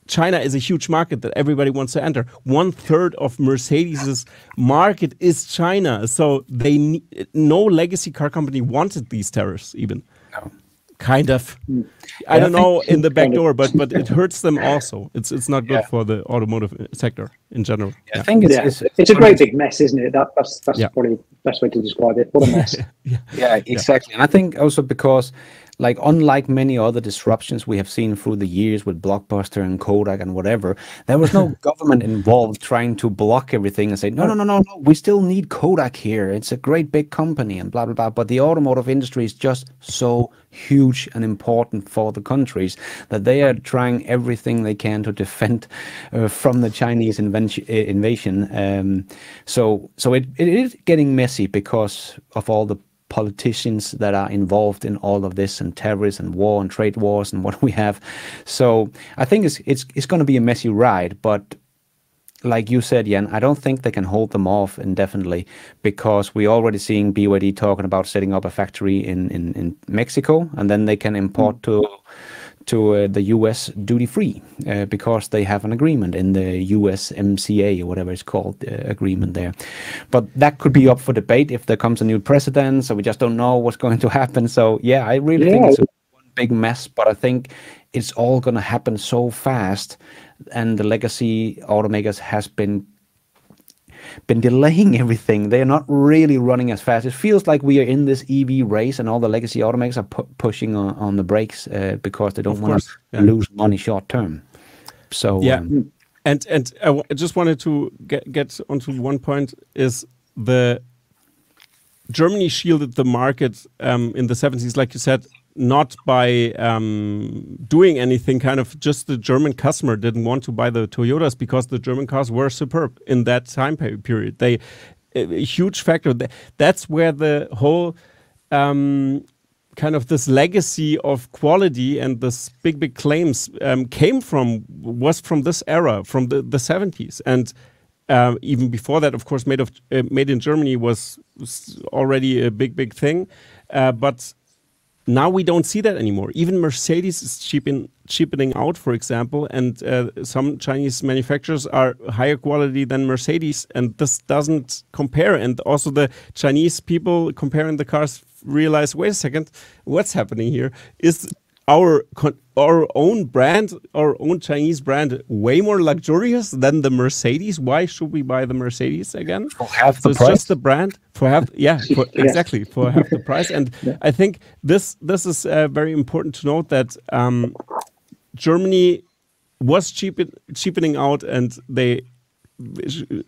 China is a huge market that everybody wants to enter. 1/3 of Mercedes's market is China. So no legacy car company wanted these tariffs even. No. Kind of. I don't know in the back door, but it hurts them also. It's not good for the automotive sector in general. I think it's a great big mess, isn't it? That's probably the best way to describe it. What a mess. Exactly. And I think also because, like, unlike many other disruptions we have seen through the years with Blockbuster and Kodak and whatever, there was no government involved trying to block everything and say, no, we still need Kodak here. It's a great big company and blah, blah, blah. But the automotive industry is just so huge and important for the countries that they are trying everything they can to defend from the Chinese invasion. So it is getting messy because of all the politicians that are involved in all of this, and terrorists and war and trade wars and what we have. So I think it's going to be a messy ride, but like you said, Jan, I don't think they can hold them off indefinitely, because we're already seeing BYD talking about setting up a factory in Mexico, and then they can import to the US duty-free because they have an agreement in the USMCA or whatever it's called, the agreement there. But that could be up for debate if there comes a new president, so we just don't know what's going to happen. So yeah, I really think it's one big mess, but I think it's all going to happen so fast, and the legacy automakers has been delaying everything. They're not really running as fast. It feels like we are in this EV race, and all the legacy automakers are pushing on the brakes because they don't want to lose money short term. So yeah, and I just wanted to get onto one point, is the Germany shielded the market in the 70s, like you said, not by doing anything, kind of just the German customer didn't want to buy the Toyotas because the German cars were superb in that time period. They a huge factor. That's where the whole kind of this legacy of quality and this big claims came from, was from this era, from the 70s. And even before that, of course, made in Germany was already a big thing. But now we don't see that anymore. Even Mercedes is cheapening out, for example, and some Chinese manufacturers are higher quality than Mercedes, and this doesn't compare. And also the Chinese people comparing the cars realize, wait a second, what's happening here? Is our own brand, our own Chinese brand, way more luxurious than the Mercedes? Why should we buy the Mercedes again? For half so the it's price. just the brand for half, exactly, for half the price. And I think this is very important to note, that Germany was cheapening out, and they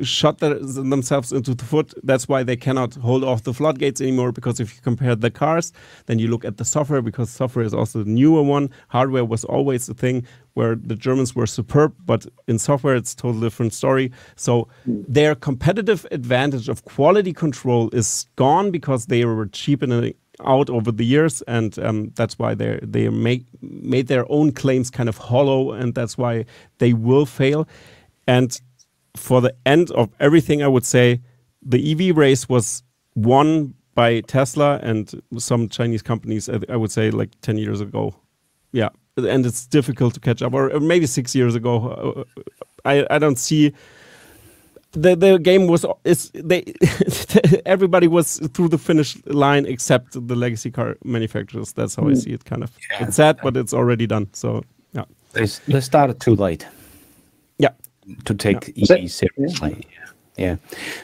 shot themselves into the foot. That's why they cannot hold off the floodgates anymore, because if you compare the cars, then you look at the software, because software is also the newer one. Hardware was always the thing where the Germans were superb, but in software it's a totally different story. So their competitive advantage of quality control is gone, because they were cheapening out over the years, and that's why they made their own claims kind of hollow, and that's why they will fail. And for the end of everything, I would say the EV race was won by Tesla and some Chinese companies, I would say like 10 years ago. Yeah, and it's difficult to catch up, or maybe 6 years ago. I don't see... The game was... everybody was through the finish line except the legacy car manufacturers. That's how I see it, kind of. Yeah. It's sad, but it's already done. So, yeah. They started too late. Yeah. To take EV seriously. Yeah.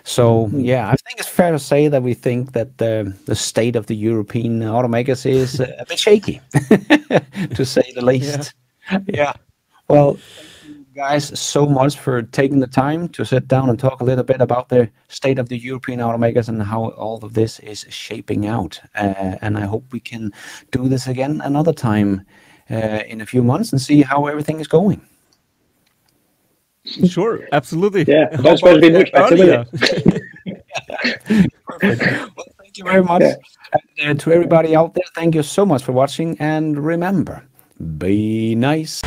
So yeah, I think it's fair to say that we think that the state of the European automakers is a bit shaky, to say the least. Yeah. Well, thank you guys so much for taking the time to sit down and talk a little bit about the state of the European automakers and how all of this is shaping out. And I hope we can do this again another time in a few months and see how everything is going. Sure, absolutely. Yeah, that's supposed to be much better, will it? Perfect. Well, thank you very much. And to everybody out there, thank you so much for watching. And remember, be nice.